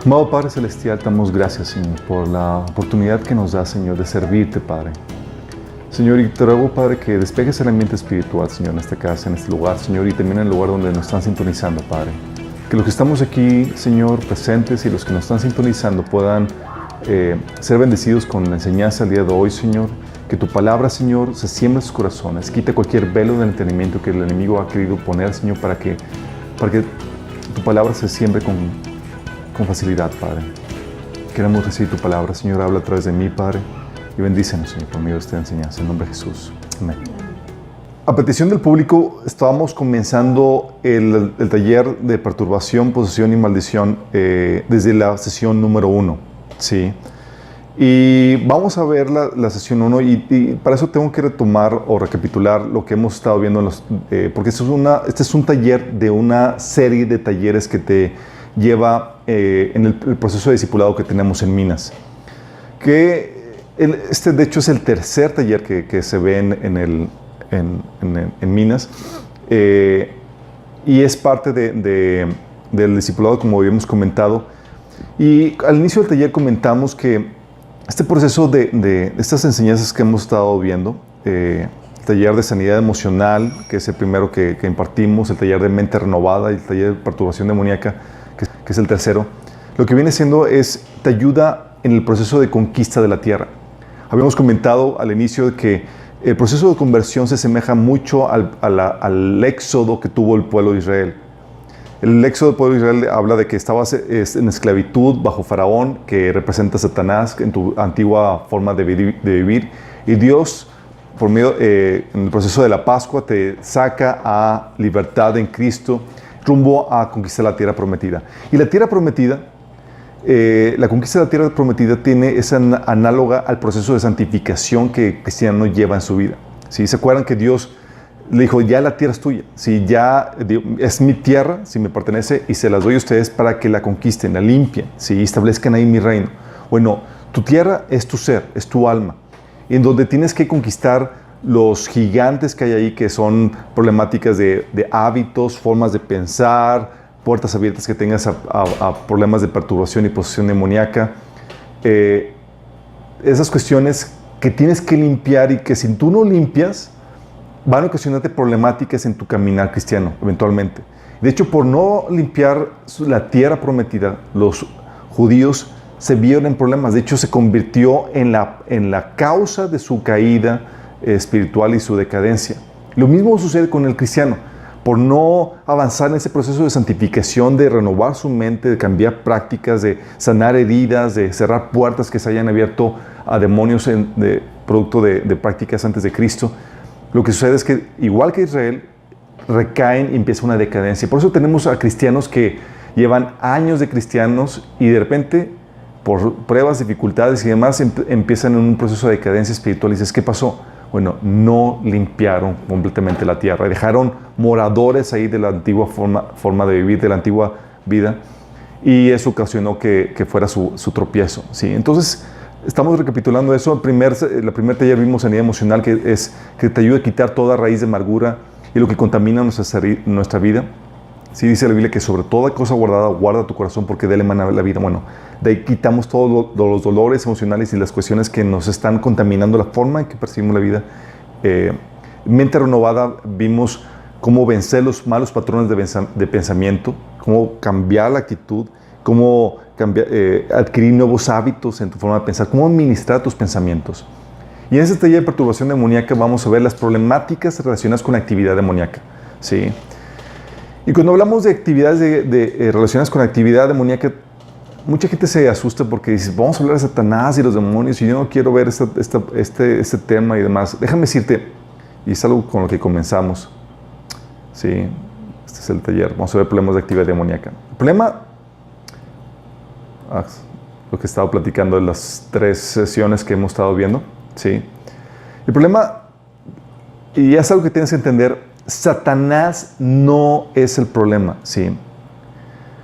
Amado Padre Celestial, te damos gracias, Señor, por la oportunidad que nos da, Señor, de servirte, Padre. Señor, y te ruego, Padre, que despegues el ambiente espiritual, Señor, en esta casa, en este lugar, Señor, y también en el lugar donde nos están sintonizando, Padre. Que los que estamos aquí, Señor, presentes y los que nos están sintonizando puedan ser bendecidos con la enseñanza el día de hoy, Señor. Que tu palabra, Señor, se siembre en sus corazones. Quita cualquier velo del entendimiento que el enemigo ha querido poner, Señor, para que tu palabra se siembre con facilidad, Padre. Queremos recibir tu palabra, Señor. Habla a través de mí, Padre. Y bendícenos, Señor, por medio de esta enseñanza. En nombre de Jesús. Amén. A petición del público, estábamos comenzando el taller de perturbación, posesión y maldición desde la sesión número 1. ¿Sí? Y vamos a ver la sesión 1 y para eso tengo que retomar o recapitular lo que hemos estado viendo, porque este es un taller de una serie de talleres que te lleva en el proceso de discipulado que tenemos en Minas. Este de hecho es el tercer taller que se ve en Minas y es parte del discipulado, como habíamos comentado. Y al inicio del taller comentamos que este proceso de estas enseñanzas que hemos estado viendo, el taller de sanidad emocional, que es el primero que impartimos, el taller de mente renovada y el taller de perturbación demoníaca, que es el tercero, lo que viene siendo te ayuda en el proceso de conquista de la tierra. Habíamos comentado al inicio que el proceso de conversión se asemeja mucho al éxodo que tuvo el pueblo de Israel. El éxodo del pueblo de Israel habla de que estabas en esclavitud bajo Faraón, que representa a Satanás en tu antigua forma de vivir, y Dios, por medio en el proceso de la Pascua, te saca a libertad en Cristo, rumbo a conquistar la tierra prometida. Y la tierra prometida, la conquista de la tierra prometida es análoga al proceso de santificación que el cristiano lleva en su vida. ¿Sí? ¿Se acuerdan que Dios le dijo, ya la tierra es tuya, si ya es mi tierra, si me pertenece, y se las doy a ustedes para que la conquisten, la limpien, si establezcan ahí mi reino? Bueno, tu tierra es tu ser, es tu alma, en donde tienes que conquistar los gigantes que hay ahí, que son problemáticas de hábitos, formas de pensar, puertas abiertas que tengas a problemas de perturbación y posesión demoníaca. Esas cuestiones que tienes que limpiar y que si tú no limpias, van a ocasionarte problemáticas en tu caminar cristiano, eventualmente. De hecho, por no limpiar la tierra prometida, los judíos se vieron en problemas. De hecho, se convirtió en la causa de su caída espiritual y su decadencia. Lo mismo sucede con el cristiano. Por no avanzar en ese proceso de santificación, de renovar su mente, de cambiar prácticas, de sanar heridas, de cerrar puertas que se hayan abierto a demonios producto de prácticas antes de Cristo, lo que sucede es que, igual que Israel, recaen y empieza una decadencia. Por eso tenemos a cristianos que llevan años de cristianos y de repente, por pruebas, dificultades y demás, empiezan en un proceso de decadencia espiritual. Y dices, ¿qué pasó? Bueno, no limpiaron completamente la tierra. Dejaron moradores ahí de la antigua forma de vivir, de la antigua vida. Y eso ocasionó que fuera su tropiezo. ¿Sí? Entonces, estamos recapitulando eso. La primer taller vimos sanidad emocional, que te ayuda a quitar toda raíz de amargura y lo que contamina nuestra vida. Sí, dice la Biblia que sobre toda cosa guardada, guarda tu corazón porque de él emana la vida. Bueno, de ahí quitamos todos los dolores emocionales y las cuestiones que nos están contaminando la forma en que percibimos la vida. Mente renovada, vimos cómo vencer los malos patrones de pensamiento, cómo cambiar la actitud, cómo adquirir nuevos hábitos en tu forma de pensar, cómo administrar tus pensamientos. Y en este taller de perturbación demoníaca vamos a ver las problemáticas relacionadas con la actividad demoníaca. ¿Sí? Y cuando hablamos de actividades relacionadas con la actividad demoníaca, mucha gente se asusta porque dice, vamos a hablar de Satanás y los demonios y yo no quiero ver este tema y demás. Déjame decirte, y es algo con lo que comenzamos. ¿Sí? Este es el taller. Vamos a ver problemas de actividad demoníaca. El problema, lo que he estado platicando en las 3 sesiones que hemos estado viendo, ¿sí? El problema, y es algo que tienes que entender, Satanás no es el problema, ¿sí?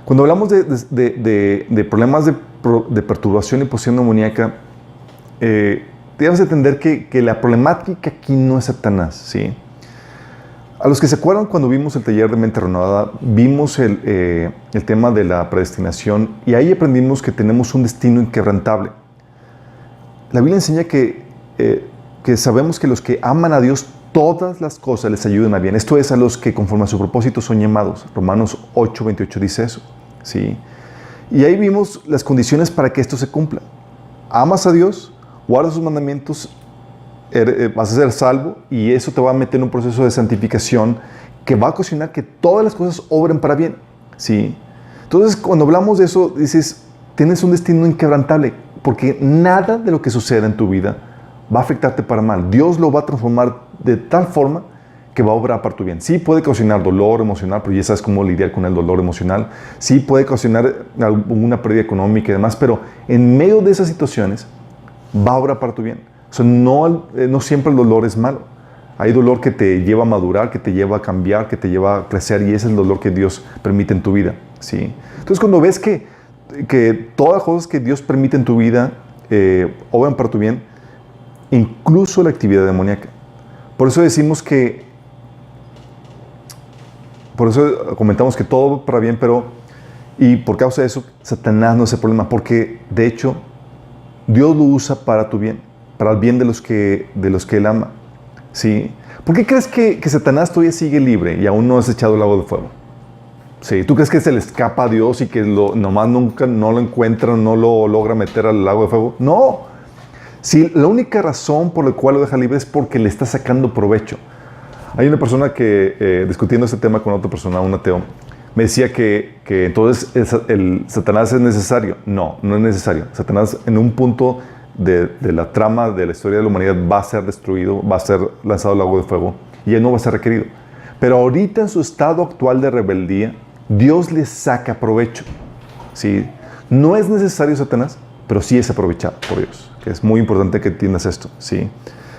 Cuando hablamos de problemas de perturbación y posesión demoníaca, debemos entender que la problemática aquí no es Satanás, ¿sí? A los que se acuerdan cuando vimos el taller de Mente Renovada, vimos el tema de la predestinación y ahí aprendimos que tenemos un destino inquebrantable. La Biblia enseña que sabemos que los que aman a Dios, todas las cosas les ayudan a bien. Esto es a los que conforme a su propósito son llamados. Romanos 8:28 dice eso. ¿Sí? Y ahí vimos las condiciones para que esto se cumpla. Amas a Dios, guardas sus mandamientos, vas a ser salvo y eso te va a meter en un proceso de santificación que va a ocasionar que todas las cosas obren para bien. ¿Sí? Entonces, cuando hablamos de eso, dices, tienes un destino inquebrantable porque nada de lo que suceda en tu vida va a afectarte para mal. Dios lo va a transformar de tal forma que va a obrar para tu bien. Sí puede ocasionar dolor emocional, pero ya sabes cómo lidiar con el dolor emocional. Sí puede ocasionar una pérdida económica y demás, pero en medio de esas situaciones va a obrar para tu bien. O sea, no siempre el dolor es malo. Hay dolor que te lleva a madurar, que te lleva a cambiar, que te lleva a crecer y ese es el dolor que Dios permite en tu vida. ¿Sí? Entonces, cuando ves que todas las cosas que Dios permite en tu vida obran para tu bien, incluso la actividad demoníaca. Por eso decimos por eso comentamos que todo va para bien, y por causa de eso, Satanás no es el problema, porque de hecho, Dios lo usa para tu bien, para el bien de los que Él ama. ¿Sí? ¿Por qué crees que Satanás todavía sigue libre y aún no has echado el lago de fuego? ¿Sí? ¿Tú crees que se le escapa a Dios y que nomás nunca no lo encuentra, no lo logra meter al lago de fuego? No. Sí, la única razón por la cual lo deja libre es porque le está sacando provecho. Hay una persona que, discutiendo este tema con otra persona, un ateo, me decía que entonces el Satanás es necesario. No, no es necesario. Satanás en un punto de la trama de la historia de la humanidad va a ser destruido, va a ser lanzado al lago de fuego y él no va a ser requerido. Pero ahorita en su estado actual de rebeldía, Dios le saca provecho. ¿Sí? No es necesario Satanás, pero sí es aprovechado por Dios. Que es muy importante que entiendas esto. ¿Sí?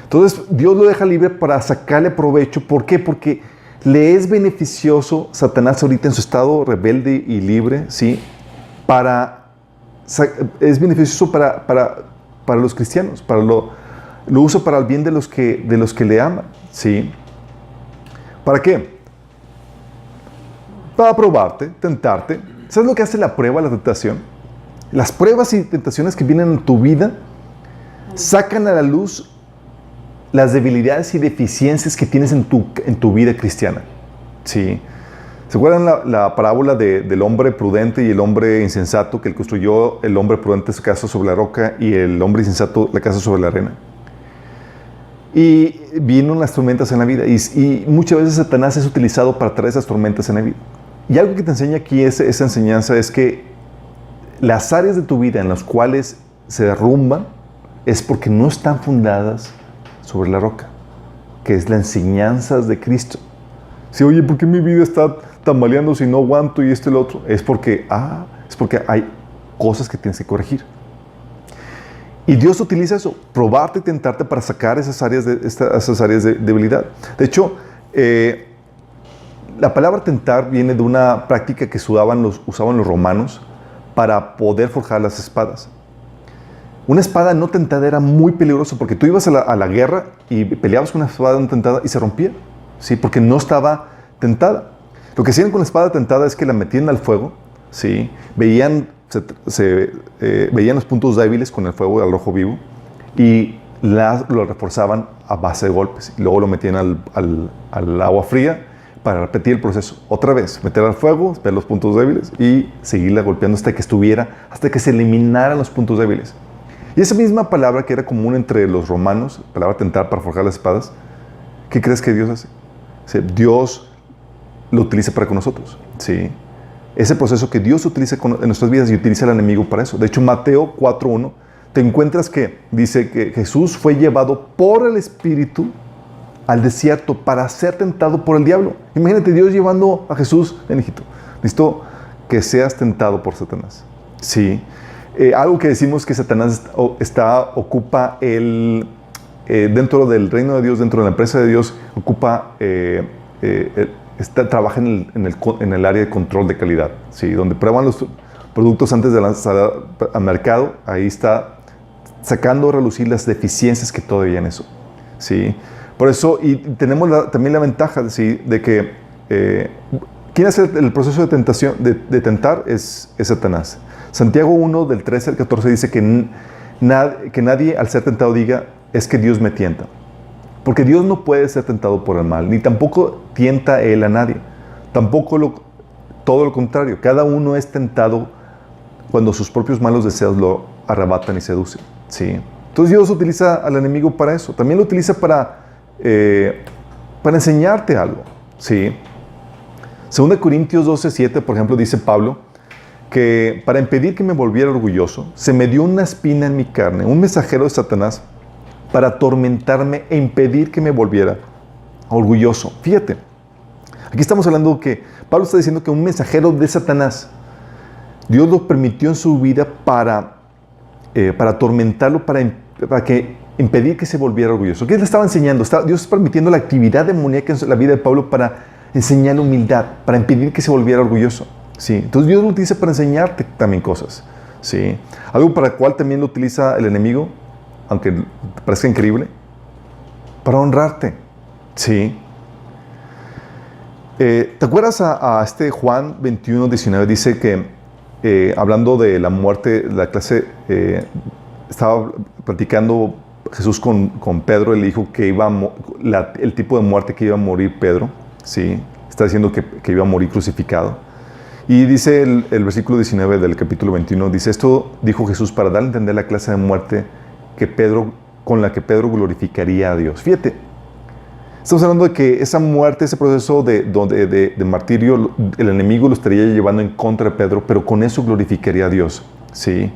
Entonces, Dios lo deja libre para sacarle provecho. ¿Por qué? Porque le es beneficioso Satanás ahorita en su estado rebelde y libre, ¿sí? Es beneficioso para los cristianos, lo usa para el bien de los que le aman, ¿sí? ¿Para qué? Para probarte, tentarte. ¿Sabes lo que hace la prueba, la tentación? Las pruebas y tentaciones que vienen en tu vida sacan a la luz las debilidades y deficiencias que tienes en tu vida cristiana. ¿Sí? ¿Se acuerdan la parábola del hombre prudente y el hombre insensato? Que construyó el hombre prudente su casa sobre la roca y el hombre insensato la casa sobre la arena. Y vienen las tormentas en la vida y muchas veces Satanás es utilizado para traer esas tormentas en la vida. Y algo que te enseña aquí esa enseñanza es que las áreas de tu vida en las cuales se derrumban es porque no están fundadas sobre la roca, que es las enseñanzas de Cristo. Si, oye, ¿por qué mi vida está tambaleando si no aguanto y esto y lo otro? Es porque hay cosas que tienes que corregir. Y Dios utiliza eso, probarte y tentarte para sacar esas áreas de debilidad. De hecho, la palabra tentar viene de una práctica que usaban los romanos para poder forjar las espadas. Una espada no tentada era muy peligroso porque tú ibas a la guerra y peleabas con una espada no tentada y se rompía, ¿sí? Porque no estaba tentada. Lo que hacían con la espada tentada es que la metían al fuego, ¿sí? Veían los puntos débiles con el fuego al rojo vivo y lo reforzaban a base de golpes. Y luego lo metían al agua fría para repetir el proceso. Otra vez, meter al fuego, ver los puntos débiles y seguirla golpeando hasta que se eliminaran los puntos débiles. Y esa misma palabra que era común entre los romanos, palabra tentar para forjar las espadas, ¿qué crees que Dios hace? Dios lo utiliza para con nosotros, ¿sí? Ese proceso que Dios utiliza en nuestras vidas y utiliza al enemigo para eso. De hecho, Mateo 4:1, te encuentras que dice que Jesús fue llevado por el Espíritu al desierto para ser tentado por el diablo. Imagínate Dios llevando a Jesús en Egipto. Listo, que seas tentado por Satanás. Sí. Algo que decimos que Satanás ocupa dentro del reino de Dios, dentro de la empresa de Dios, trabaja en el área de control de calidad, ¿sí? Donde prueban los productos antes de lanzar al mercado, ahí está sacando a relucir las deficiencias que todavía hay en eso, ¿sí? Por eso, y tenemos también la ventaja, ¿sí?, de que ¿quién hace el proceso de tentación, de tentar? Es Satanás. Santiago 1, del 13 al 14 dice que nadie al ser tentado diga, es que Dios me tienta. Porque Dios no puede ser tentado por el mal, ni tampoco tienta Él a nadie. Tampoco todo lo contrario. Cada uno es tentado cuando sus propios malos deseos lo arrebatan y seducen. ¿Sí? Entonces Dios utiliza al enemigo para eso. También lo utiliza para enseñarte algo. ¿Sí? 2 Corintios 12:7, por ejemplo, dice Pablo que para impedir que me volviera orgulloso, se me dio una espina en mi carne, un mensajero de Satanás, para atormentarme e impedir que me volviera orgulloso. Fíjate, aquí estamos hablando que Pablo está diciendo que un mensajero de Satanás, Dios lo permitió en su vida para atormentarlo, para impedir que se volviera orgulloso. ¿Qué le estaba enseñando? Dios está permitiendo la actividad demoníaca en la vida de Pablo para enseñar humildad, para impedir que se volviera orgulloso. ¿Sí? Entonces Dios lo utiliza para enseñarte también cosas. ¿Sí? Algo para el cual también lo utiliza el enemigo, aunque parezca increíble, para honrarte. ¿Sí? ¿Te acuerdas a Juan 21:19? Dice que, hablando de la muerte, la clase, estaba platicando Jesús con Pedro, y le dijo que el tipo de muerte que iba a morir Pedro. ¿Sí? Está diciendo que iba a morir crucificado. Y dice el versículo 19 del capítulo 21, dice, esto dijo Jesús para dar a entender la clase de muerte con la que Pedro glorificaría a Dios. Fíjate, estamos hablando de que esa muerte, ese proceso de martirio, el enemigo lo estaría llevando en contra de Pedro, pero con eso glorificaría a Dios. ¿Sí?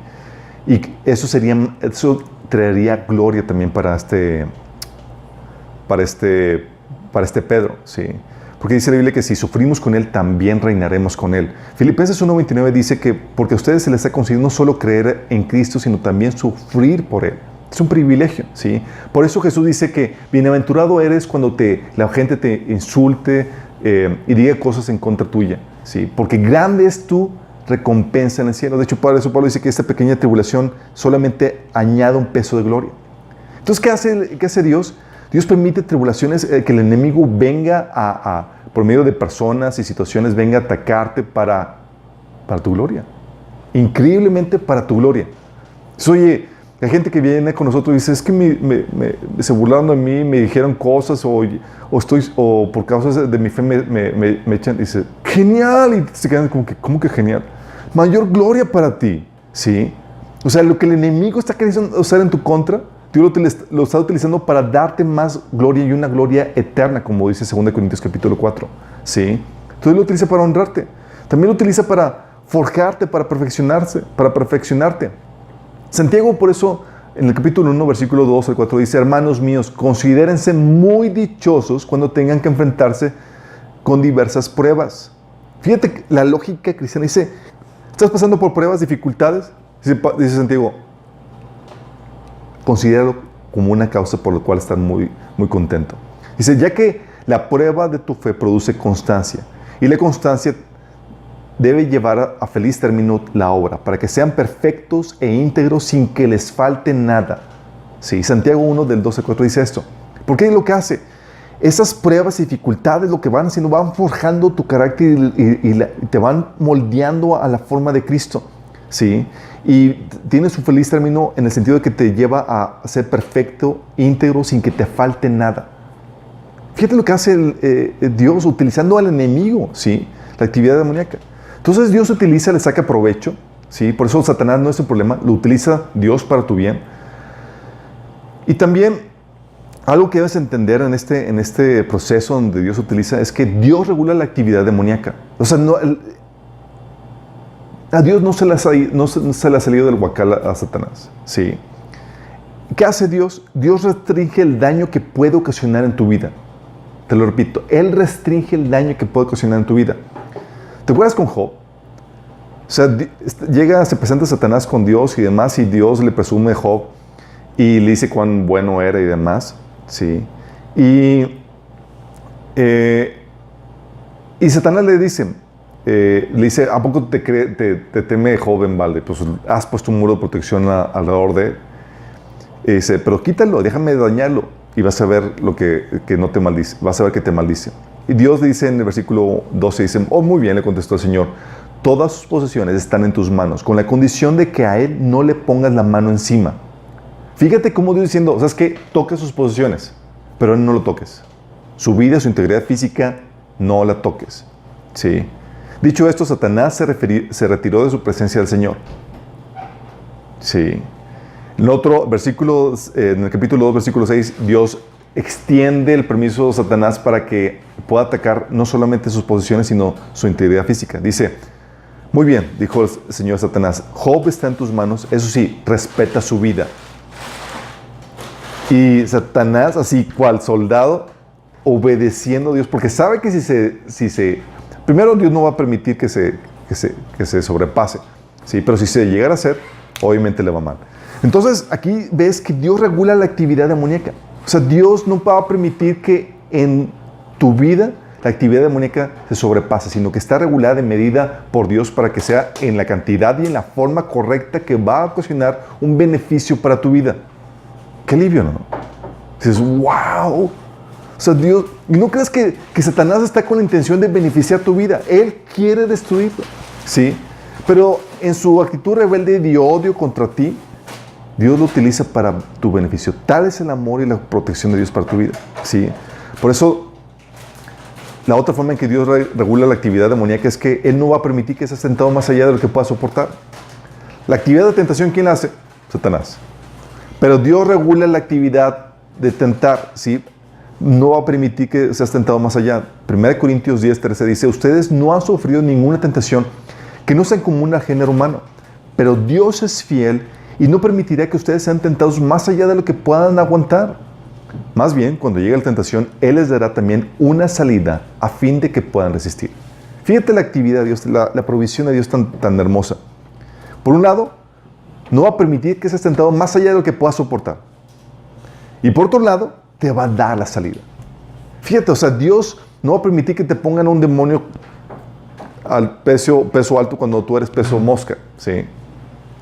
Y eso traería gloria también para este Pedro. ¿Sí? Porque dice la Biblia que si sufrimos con Él, también reinaremos con Él. Filipenses 1:29 dice que porque a ustedes se les ha concedido no solo creer en Cristo, sino también sufrir por Él. Es un privilegio, ¿sí? Por eso Jesús dice que bienaventurado eres cuando la gente te insulte y diga cosas en contra tuya, ¿sí? Porque grande es tu recompensa en el cielo. De hecho, por eso Pablo dice que esta pequeña tribulación solamente añade un peso de gloria. Entonces, ¿qué hace Dios? Dios permite tribulaciones, que el enemigo venga por medio de personas y situaciones, venga a atacarte para tu gloria. Increíblemente para tu gloria. Entonces, oye, hay gente que viene con nosotros y dice, es que se burlaron de mí, me dijeron cosas, o por causas de mi fe me echan, y dice, genial, y se quedan como que, ¿cómo que genial? Mayor gloria para ti, ¿sí? O sea, lo que el enemigo está queriendo usar en tu contra, Dios lo está utilizando para darte más gloria, y una gloria eterna, como dice 2 Corintios capítulo 4. ¿Sí? Entonces lo utiliza para honrarte. También lo utiliza para forjarte, para perfeccionarte. Santiago, por eso, en el capítulo 1, versículo 2 al 4, dice, hermanos míos, considérense muy dichosos cuando tengan que enfrentarse con diversas pruebas. Fíjate la lógica cristiana. Dice, ¿estás pasando por pruebas, dificultades? Dice Santiago, considéralo como una causa por la cual estar muy, muy contento. Dice, ya que la prueba de tu fe produce constancia, y la constancia debe llevar a feliz término la obra, para que sean perfectos e íntegros sin que les falte nada. Sí, Santiago 1, del 12 al 4 dice esto. ¿Por qué es lo que hace? Esas pruebas y dificultades lo que van haciendo, van forjando tu carácter y te van moldeando a la forma de Cristo. ¿Sí? Y tiene su feliz término en el sentido de que te lleva a ser perfecto, íntegro, sin que te falte nada. Fíjate lo que hace Dios utilizando al enemigo, ¿sí? La actividad demoníaca. Entonces Dios utiliza, le saca provecho, ¿sí? Por eso Satanás no es el problema, lo utiliza Dios para tu bien. Y también algo que debes entender en este proceso donde Dios utiliza es que Dios regula la actividad demoníaca. O sea, a Dios no se le ha salido del huacal a Satanás. ¿Sí? ¿Qué hace Dios? Dios restringe el daño que puede ocasionar en tu vida. Te lo repito, Él restringe el daño que puede ocasionar en tu vida. ¿Te acuerdas con Job? O sea, se presenta Satanás con Dios y demás, y Dios le presume a Job y le dice cuán bueno era y demás. ¿Sí? Y Satanás le dice, ¿a poco te teme Job en balde? Pues has puesto un muro de protección alrededor de él. Y dice, pero quítalo, déjame dañarlo. y vas a ver lo que no te maldice, vas a ver que te maldice. Y Dios le dice en el versículo 12, dice, oh, muy bien, le contestó el Señor, todas sus posesiones están en tus manos, con la condición de que a Él no le pongas la mano encima. Fíjate cómo Dios diciendo, o sea, es que toca sus posesiones, pero a Él no lo toques. Su vida, su integridad física, no la toques. ¿Sí? Dicho esto, Satanás se retiró de su presencia del Señor. Sí. En otro versículo, en el capítulo 2, versículo 6, Dios extiende el permiso de Satanás para que pueda atacar no solamente sus posesiones, sino su integridad física. Dice, muy bien, dijo el Señor Satanás, Job está en tus manos, eso sí, respeta su vida. Y Satanás, así cual soldado, obedeciendo a Dios, porque sabe que si se primero Dios no va a permitir que se sobrepase, ¿sí? Pero si se llegara a hacer, obviamente le va mal. Entonces, aquí ves que Dios regula la actividad demoníaca. O sea, Dios no va a permitir que en tu vida la actividad demoníaca se sobrepase, sino que está regulada y medida por Dios para que sea en la cantidad y en la forma correcta que va a ocasionar un beneficio para tu vida. ¡Qué alivio!, ¿no? Dices, ¡wow! O sea, Dios, y no creas que Satanás está con la intención de beneficiar tu vida. Él quiere destruirlo, ¿sí? Pero en su actitud rebelde y de odio contra ti, Dios lo utiliza para tu beneficio. Tal es el amor y la protección de Dios para tu vida, ¿sí? Por eso, la otra forma en que Dios regula la actividad demoníaca es que Él no va a permitir que seas tentado más allá de lo que puedas soportar. La actividad de tentación, ¿quién la hace? Satanás. Pero Dios regula la actividad de tentar, ¿sí? No va a permitir que seas tentado más allá. 1 Corintios 10:13 dice, ustedes no han sufrido ninguna tentación que no sea común al género humano, pero Dios es fiel y no permitirá que ustedes sean tentados más allá de lo que puedan aguantar. Más bien, cuando llegue la tentación, Él les dará también una salida a fin de que puedan resistir. Fíjate la actividad de Dios, la provisión de Dios tan hermosa. Por un lado, no va a permitir que seas tentado más allá de lo que puedas soportar. Y por otro lado, te va a dar la salida. Fíjate, o sea, Dios no va a permitir que te pongan un demonio al peso alto cuando tú eres peso mosca, ¿sí?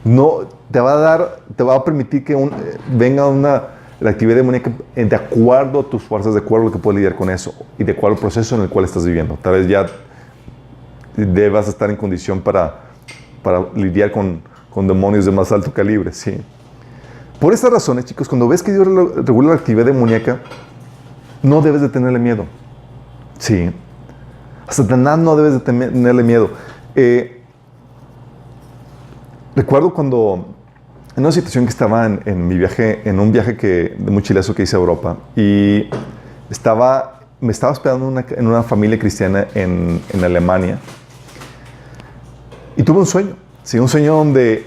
No, te va a permitir que venga la actividad demoníaca de acuerdo a tus fuerzas, de acuerdo a lo que puedes lidiar con eso y de acuerdo al proceso en el cual estás viviendo. Tal vez ya debas estar en condición para lidiar con demonios de más alto calibre, ¿sí? Por estas razones, chicos, cuando ves que Dios regula la actividad demoníaca, no debes de tenerle miedo. Sí. A Satanás no debes de tenerle miedo. Recuerdo cuando, en una situación que estaba en mi viaje, en un viaje de mochilazo que hice a Europa, y me estaba esperando en una familia cristiana en Alemania, y tuve un sueño. Sí, un sueño donde,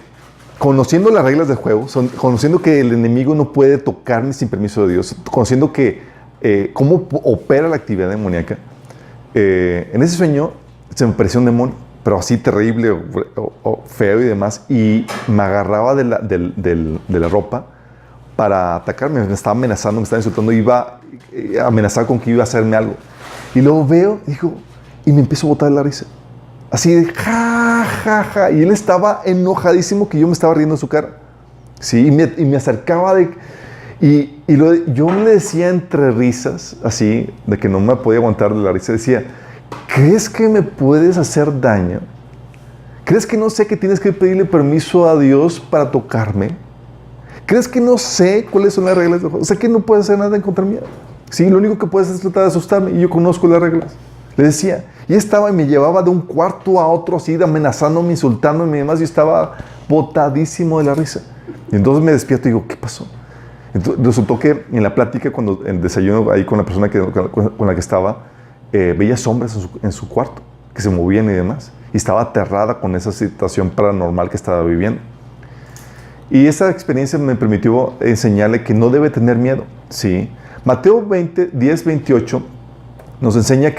conociendo las reglas del juego, conociendo que el enemigo no puede tocarme sin permiso de Dios, conociendo que cómo opera la actividad demoníaca, en ese sueño se me apareció un demonio, pero así terrible, feo y demás, y me agarraba de la ropa para atacarme. Me estaba amenazando, me estaba insultando, iba a amenazar con que iba a hacerme algo. Y luego veo, y me empiezo a botar de la risa. Así de ja, ja, ja. Y él estaba enojadísimo que yo me estaba riendo en su cara. Sí, y me acercaba yo le decía entre risas, así, de que no me podía aguantar de la risa, decía, ¿crees que me puedes hacer daño? ¿Crees que no sé que tienes que pedirle permiso a Dios para tocarme? ¿Crees que no sé cuáles son las reglas del juego? Sé que no puedes hacer nada en contra mía. Sí, lo único que puedes es tratar de asustarme y yo conozco las reglas. Le decía, y estaba y me llevaba de un cuarto a otro así, amenazándome, insultándome y demás. Yo estaba botadísimo de la risa. Y entonces me despierto y digo, ¿qué pasó? Entonces, resultó que en la plática, cuando en el desayuno ahí con la persona con la que estaba, veía sombras en su cuarto, que se movían y demás. Y estaba aterrada con esa situación paranormal que estaba viviendo. Y esa experiencia me permitió enseñarle que no debe tener miedo. ¿Sí? Mateo 10:28 nos enseña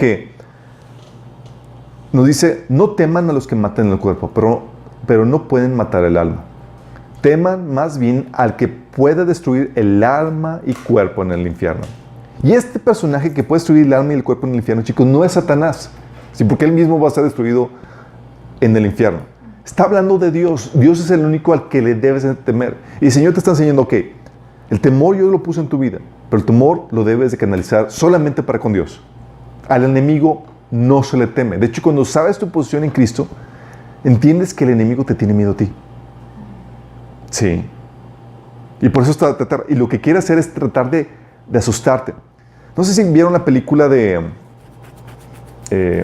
nos dice, no teman a los que matan el cuerpo, pero no pueden matar el alma. Teman más bien al que puede destruir el alma y cuerpo en el infierno. Y este personaje que puede destruir el alma y el cuerpo en el infierno, chicos, no es Satanás, ¿sí? Porque él mismo va a ser destruido en el infierno. Está hablando de Dios. Dios es el único al que le debes temer. Y el Señor te está enseñando que El temor yo lo puse en tu vida, pero el temor lo debes de canalizar solamente para con Dios. Al enemigo no se le teme. De hecho, cuando sabes tu posición en Cristo, entiendes que el enemigo te tiene miedo a ti. Sí. Y por eso está tratar, y lo que quiere hacer es tratar de asustarte. No sé si vieron la película de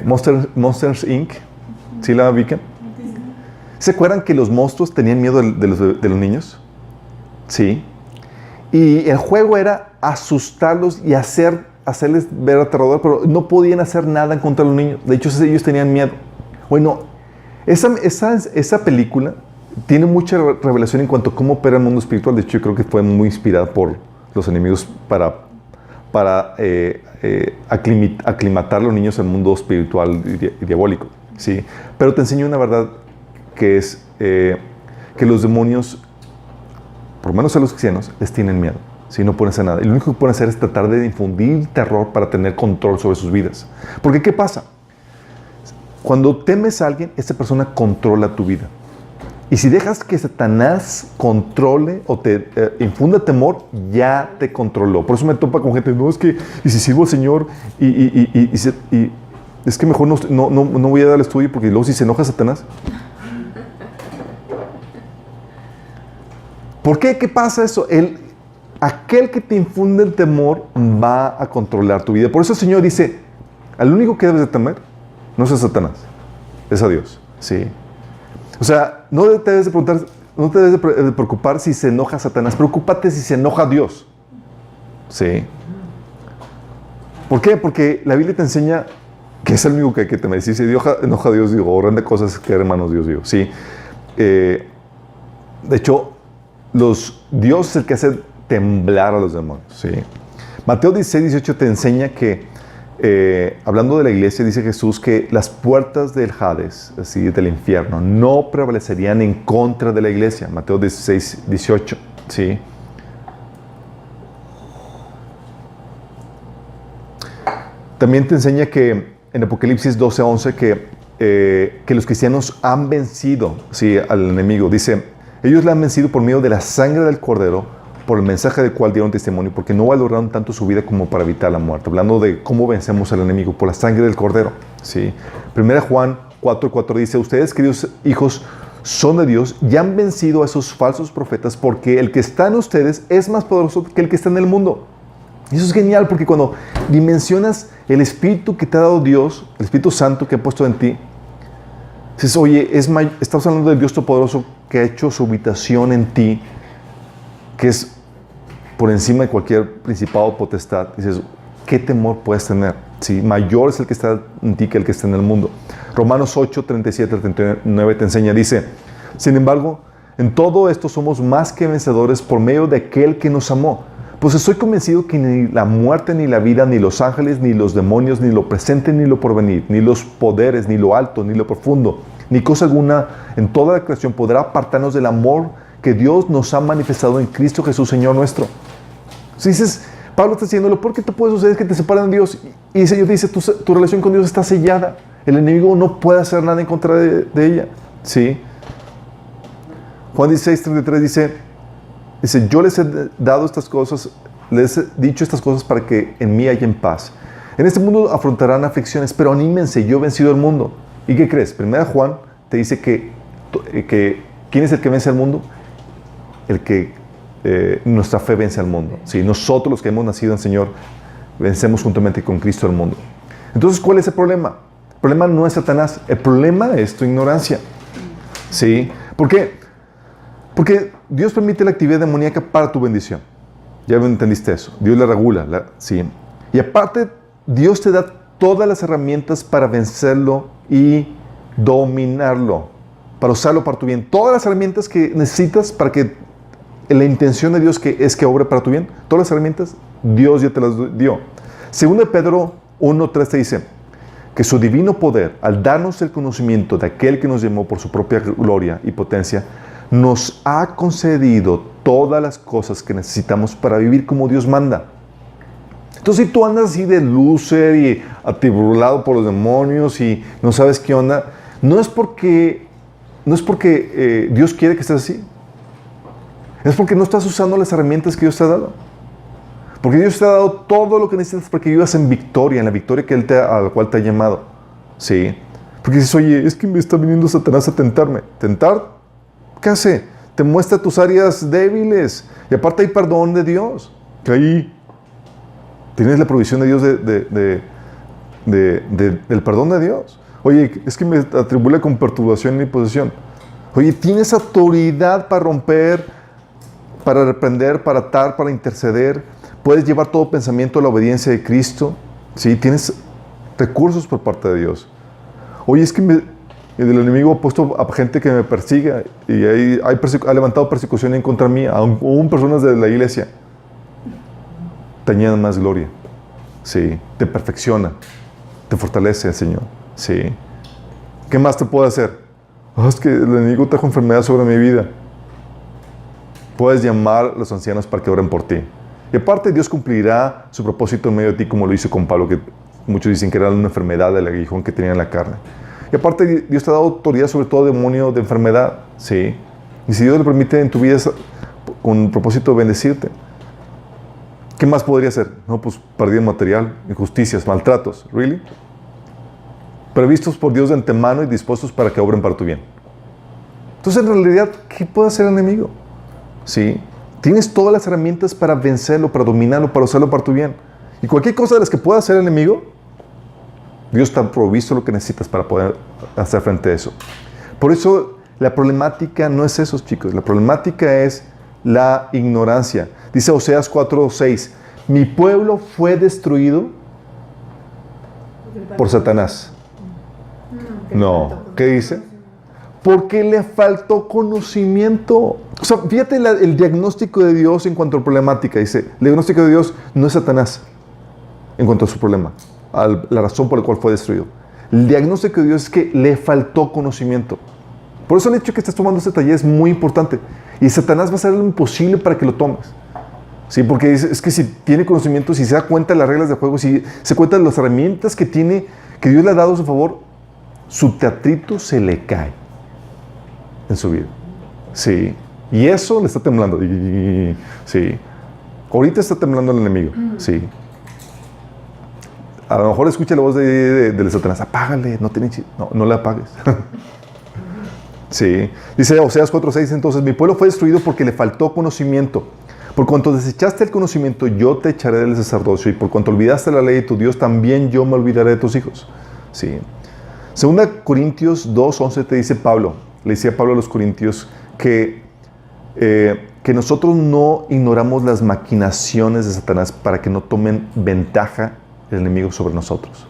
Monsters Inc. ¿Sí la ubican? ¿Se acuerdan que los monstruos tenían miedo de los niños? Sí. Y el juego era asustarlos y hacerles ver aterrador, pero no podían hacer nada en contra de los niños. De hecho, ellos tenían miedo. Bueno, esa película tiene mucha revelación en cuanto a cómo opera el mundo espiritual. De hecho, yo creo que fue muy inspirada por los enemigos para aclimatar a los niños al mundo espiritual y diabólico. ¿Sí? Pero te enseño una verdad que es que los demonios, por lo menos a los cristianos, les tienen miedo. ¿Sí? No pueden hacer nada. Y lo único que pueden hacer es tratar de infundir terror para tener control sobre sus vidas. Porque ¿qué pasa? Cuando temes a alguien, esa persona controla tu vida. Y si dejas que Satanás controle o te infunda temor, ya te controló. Por eso me topa con gente, no, es que, y si sirvo al Señor, y es que mejor no voy a dar el estudio, porque luego si se enoja Satanás. ¿Por qué? ¿Qué pasa eso? Aquel que te infunde el temor va a controlar tu vida. Por eso el Señor dice, al único que debes de temer no es a Satanás, es a Dios. Sí. O sea, no te debes de preguntar, no te debes de preocupar si se enoja Satanás, preocúpate si se enoja Dios. Sí. ¿Por qué? Porque la Biblia te enseña que es el único que hay que temer. Si se enoja Dios, digo, o grande cosas que hermanos Dios, digo. Sí. De hecho, Dios es el que hace temblar a los demonios. Sí. Mateo 16, 18 te enseña que hablando de la iglesia, dice Jesús que las puertas del Hades, así del infierno, no prevalecerían en contra de la iglesia. Mateo 16, 18. ¿Sí? También te enseña que en Apocalipsis 12, 11 que los cristianos han vencido, ¿sí?, al enemigo. Dice, ellos le han vencido por medio de la sangre del Cordero, por el mensaje del cual dieron testimonio, porque no valoraron tanto su vida como para evitar la muerte. Hablando de cómo vencemos al enemigo, por la sangre del Cordero. ¿Sí? 1 Juan 4:4 dice, ustedes, queridos hijos, son de Dios y han vencido a esos falsos profetas, porque el que está en ustedes es más poderoso que el que está en el mundo. Y eso es genial, porque cuando dimensionas el Espíritu que te ha dado Dios, el Espíritu Santo que ha puesto en ti, dices, oye, estamos hablando del Dios Todopoderoso que ha hecho su habitación en ti, que es por encima de cualquier principado o potestad. Dices, ¿qué temor puedes tener? ¿Sí? Mayor es el que está en ti que el que está en el mundo. Romanos 8, 37 al 39 te enseña, dice, sin embargo, en todo esto somos más que vencedores por medio de aquel que nos amó. Pues estoy convencido que ni la muerte, ni la vida, ni los ángeles, ni los demonios, ni lo presente, ni lo porvenir, ni los poderes, ni lo alto, ni lo profundo, ni cosa alguna en toda la creación podrá apartarnos del amor que Dios nos ha manifestado en Cristo Jesús, Señor nuestro. Si dices, Pablo está diciéndolo, ¿por qué te puede suceder que te separan de Dios? Y el Señor dice, tu relación con Dios está sellada. El enemigo no puede hacer nada en contra de ella. ¿Sí? Juan 16, 33 dice, yo les he dado estas cosas, les he dicho estas cosas para que en mí hayan paz. En este mundo afrontarán aflicciones, pero anímense, yo he vencido el mundo. ¿Y qué crees? 1 Juan te dice que ¿quién es el que vence al mundo? El que nuestra fe vence al mundo. ¿Sí? Nosotros los que hemos nacido en el Señor vencemos juntamente con Cristo al mundo. Entonces, ¿cuál es el problema? El problema no es Satanás, el problema es tu ignorancia. ¿Sí? ¿Por qué? Porque Dios permite la actividad demoníaca para tu bendición. Ya entendiste eso. Dios la regula. ¿Sí? Y aparte, Dios te da todas las herramientas para vencerlo y dominarlo, para usarlo para tu bien. Todas las herramientas que necesitas para que la intención de Dios es que obre para tu bien, todas las herramientas, Dios ya te las dio. Según de Pedro 1:3 te dice que su divino poder, al darnos el conocimiento de aquel que nos llamó por su propia gloria y potencia, nos ha concedido todas las cosas que necesitamos para vivir como Dios manda. Entonces, si tú andas así de loser y atiburlado por los demonios y no sabes qué onda, no es porque Dios quiere que estés así. Es porque no estás usando las herramientas que Dios te ha dado. Porque Dios te ha dado todo lo que necesitas para que vivas en victoria, en la victoria que a la cual te ha llamado. ¿Sí? Porque dices, oye, es que me está viniendo Satanás a tentarme. ¿Tentar? ¿Qué hace? Te muestra tus áreas débiles. Y aparte hay perdón de Dios. Que ahí tienes la provisión de Dios del perdón de Dios. Oye, es que me atribula con perturbación y posesión. Oye, tienes autoridad para romper, para reprender, para atar, para interceder. Puedes llevar todo pensamiento a la obediencia de Cristo. ¿Sí? Tienes recursos por parte de Dios. Oye, es que el enemigo ha puesto a gente que me persiga y ha levantado persecución en contra mía, aún personas de la iglesia. Te añade más gloria. Sí. Te perfecciona. Te fortalece el Señor. Sí. ¿Qué más te puede hacer? Es que el enemigo trajo enfermedad sobre mi vida. Puedes llamar a los ancianos para que oren por ti. Y aparte, Dios cumplirá su propósito en medio de ti, como lo hizo con Pablo, que muchos dicen que era una enfermedad del aguijón que tenía en la carne. Y aparte, Dios te ha dado autoridad sobre todo demonio de enfermedad. Sí. Y si Dios le permite en tu vida con propósito de bendecirte, ¿qué más podría hacer? No, pues pérdida material, injusticias, maltratos. ¿Really? Previstos por Dios de antemano y dispuestos para que obren para tu bien. Entonces, en realidad, ¿qué puede hacer el enemigo? ¿Sí? Tienes todas las herramientas para vencerlo, para dominarlo, para usarlo para tu bien. Y cualquier cosa de las que pueda hacer el enemigo, Dios te ha provisto lo que necesitas para poder hacer frente a eso. Por eso, la problemática no es eso, chicos. La problemática es la ignorancia. Dice Oseas 4:6, mi pueblo fue destruido por Satanás. No, ¿qué dice? Porque le faltó conocimiento. O sea, fíjate el diagnóstico de Dios en cuanto a la problemática. Dice, el diagnóstico de Dios no es Satanás en cuanto a su problema, la razón por la cual fue destruido. El diagnóstico de Dios es que le faltó conocimiento. Por eso el hecho de que estés tomando este taller es muy importante. Y Satanás va a hacer lo imposible para que lo tomes. ¿Sí? Porque es que si tiene conocimiento, si se da cuenta de las reglas del juego, si se cuenta de las herramientas que tiene, que Dios le ha dado a su favor, su teatrito se le cae en su vida. Sí. Y eso le está temblando. Sí. Ahorita está temblando el enemigo. Sí. A lo mejor escucha la voz de Satanás. Apágale, no le apagues. Sí. Dice Oseas 4:6, entonces, mi pueblo fue destruido porque le faltó conocimiento. Por cuanto desechaste el conocimiento, yo te echaré del sacerdocio, y por cuanto olvidaste la ley de tu Dios, también yo me olvidaré de tus hijos. Sí. Segunda Corintios 2:11 te dice Pablo, le decía Pablo a los Corintios que nosotros no ignoramos las maquinaciones de Satanás para que no tomen ventaja el enemigo sobre nosotros.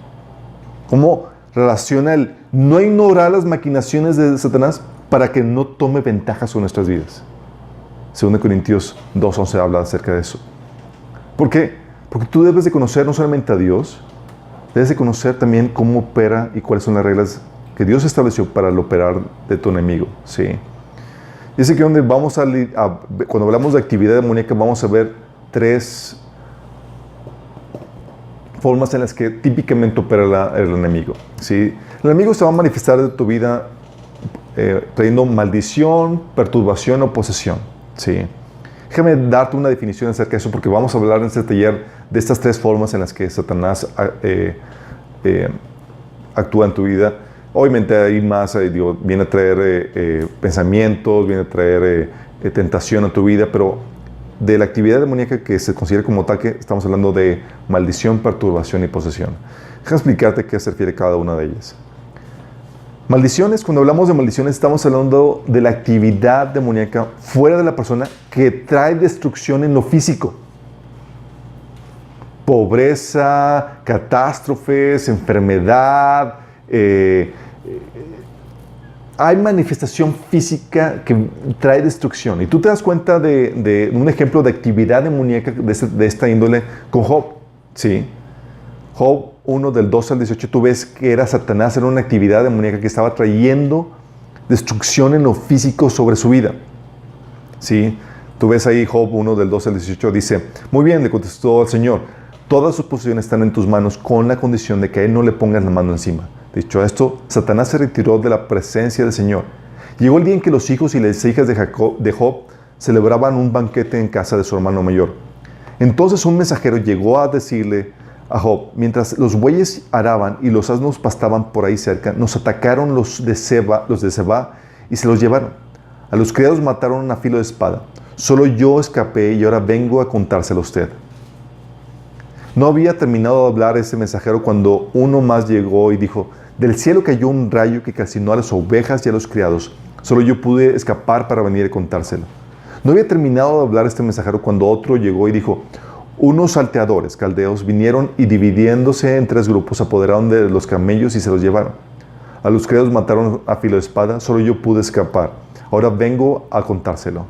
¿Cómo relaciona el no ignorar las maquinaciones de Satanás para que no tome ventaja sobre nuestras vidas? Segunda Corintios 2:11 habla acerca de eso. ¿Por qué? Porque tú debes de conocer no solamente a Dios, debes de conocer también cómo opera y cuáles son las reglas que Dios estableció para el operar de tu enemigo. ¿Sí? Y es aquí donde vamos cuando hablamos de actividad demoníaca, vamos a ver 3 formas en las que típicamente opera el enemigo. ¿Sí? El enemigo se va a manifestar de tu vida trayendo maldición, perturbación o posesión. ¿Sí? Déjame darte una definición acerca de eso, porque vamos a hablar en este taller de estas 3 formas en las que Satanás actúa en tu vida. Obviamente hay más, viene a traer pensamientos, viene a traer tentación a tu vida, pero de la actividad demoníaca que se considera como ataque, estamos hablando de maldición, perturbación y posesión. Déjame explicarte a qué se refiere cada una de ellas. Maldiciones, cuando hablamos de maldiciones, estamos hablando de la actividad demoníaca fuera de la persona que trae destrucción en lo físico. Pobreza, catástrofes, enfermedad. Hay manifestación física que trae destrucción. Y tú te das cuenta de un ejemplo de actividad demoníaca de esta índole con Job. ¿Sí? Job 1, del 12 al 18, tú ves que era Satanás, era una actividad demoníaca que estaba trayendo destrucción en lo físico sobre su vida. ¿Sí? Tú ves ahí Job 1, del 12 al 18, dice, muy bien, le contestó el Señor, todas sus posesiones están en tus manos con la condición de que a él no le pongas la mano encima. Dicho esto, Satanás se retiró de la presencia del Señor. Llegó el día en que los hijos y las hijas de Job celebraban un banquete en casa de su hermano mayor. Entonces un mensajero llegó a decirle a Job: mientras los bueyes araban y los asnos pastaban por ahí cerca, nos atacaron los de Seba y se los llevaron. A los criados mataron a filo de espada. Solo yo escapé y ahora vengo a contárselo a usted. No había terminado de hablar ese mensajero cuando uno más llegó y dijo: del cielo cayó un rayo que calcinó a las ovejas y a los criados. Solo yo pude escapar para venir a contárselo. No había terminado de hablar este mensajero cuando otro llegó y dijo: unos salteadores caldeos vinieron y, dividiéndose en 3 grupos, apoderaron de los camellos y se los llevaron. A los criados mataron a filo de espada. Solo yo pude escapar. Ahora vengo a contárselo.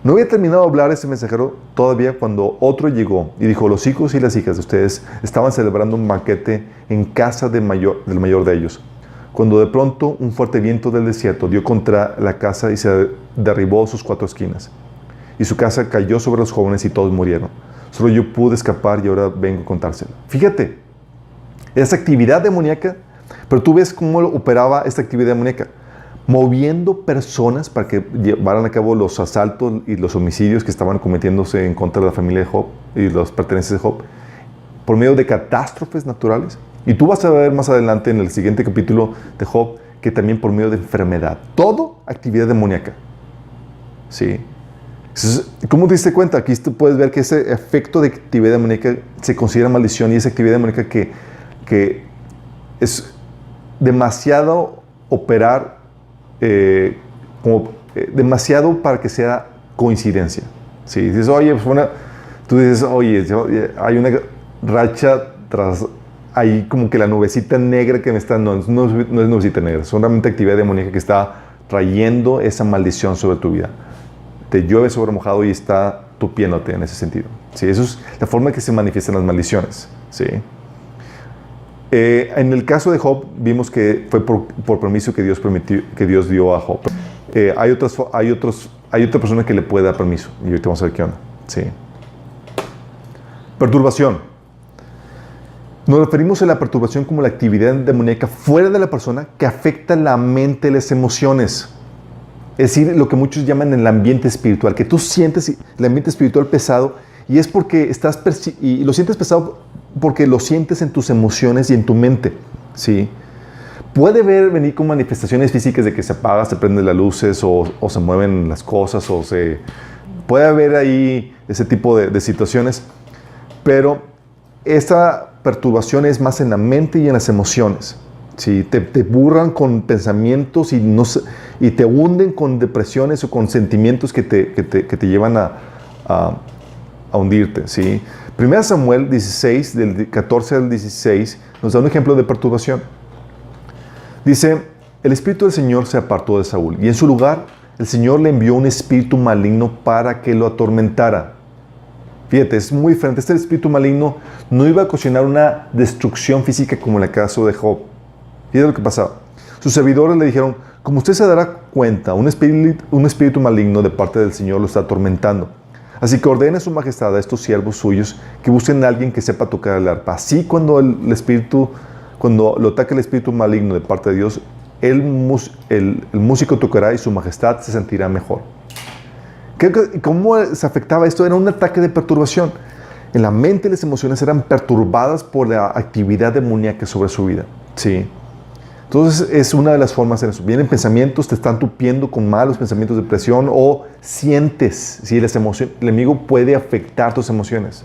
No había terminado de hablar este mensajero todavía cuando otro llegó y dijo: los hijos y las hijas de ustedes estaban celebrando un banquete en casa del mayor de ellos, cuando de pronto un fuerte viento del desierto dio contra la casa y se derribó sus 4 esquinas. Y su casa cayó sobre los jóvenes y todos murieron. Solo yo pude escapar y ahora vengo a contárselo. Fíjate, esa actividad demoníaca, pero tú ves cómo operaba esta actividad demoníaca, moviendo personas para que llevaran a cabo los asaltos y los homicidios que estaban cometiéndose en contra de la familia de Job y los pertenecientes de Job, por medio de catástrofes naturales. Y tú vas a ver más adelante en el siguiente capítulo de Job que también por medio de enfermedad. Todo actividad demoníaca. ¿Sí? ¿Cómo te diste cuenta? Aquí tú puedes ver que ese efecto de actividad demoníaca se considera maldición, y esa actividad demoníaca que es demasiado operar, demasiado para que sea coincidencia. ¿Sí? Dices: oye, tú dices: oye, hay una racha tras ahí, como que la nubecita negra que me está... No es nubecita negra, es solamente actividad demoníaca que está trayendo esa maldición sobre tu vida. Te llueve sobre mojado y está tupiéndote en ese sentido. ¿Sí? Eso es la forma en que se manifiestan las maldiciones. ¿Sí? En el caso de Job, vimos que fue por permiso que Dios dio a Job. Hay otra persona que le puede dar permiso, y ahorita vamos a ver qué onda. ¿Sí? Perturbación. Nos referimos a la perturbación como la actividad demoníaca fuera de la persona que afecta la mente y las emociones. Es decir, lo que muchos llaman el ambiente espiritual, que tú sientes el ambiente espiritual pesado, y es porque y lo sientes pesado porque lo sientes en tus emociones y en tu mente. ¿Sí? Puede venir con manifestaciones físicas de que se apaga, se prenden las luces, o se mueven las cosas, puede haber ahí ese tipo de situaciones, pero esta perturbación es más en la mente y en las emociones. ¿Sí? Te burran con pensamientos y te hunden con depresiones o con sentimientos que te llevan a hundirte. ¿Sí? 1 Samuel 16, del 14 al 16, nos da un ejemplo de perturbación. Dice: el espíritu del Señor se apartó de Saúl, y en su lugar el Señor le envió un espíritu maligno para que lo atormentara. Fíjate, es muy diferente. Este espíritu maligno no iba a ocasionar una destrucción física como en el caso de Job. Fíjate lo que pasaba. Sus servidores le dijeron: como usted se dará cuenta, un espíritu maligno de parte del Señor lo está atormentando. Así que ordene a su majestad a estos siervos suyos que busquen a alguien que sepa tocar el arpa. Así cuando lo ataque el espíritu maligno de parte de Dios, el músico tocará y su majestad se sentirá mejor. ¿Cómo se afectaba esto? Era un ataque de perturbación. En la mente y las emociones eran perturbadas por la actividad demoníaca sobre su vida. ¿Sí? Entonces es una de las formas en eso. Vienen pensamientos, te están tupiendo con malos pensamientos de depresión, o sientes, ¿sí? El enemigo puede afectar tus emociones.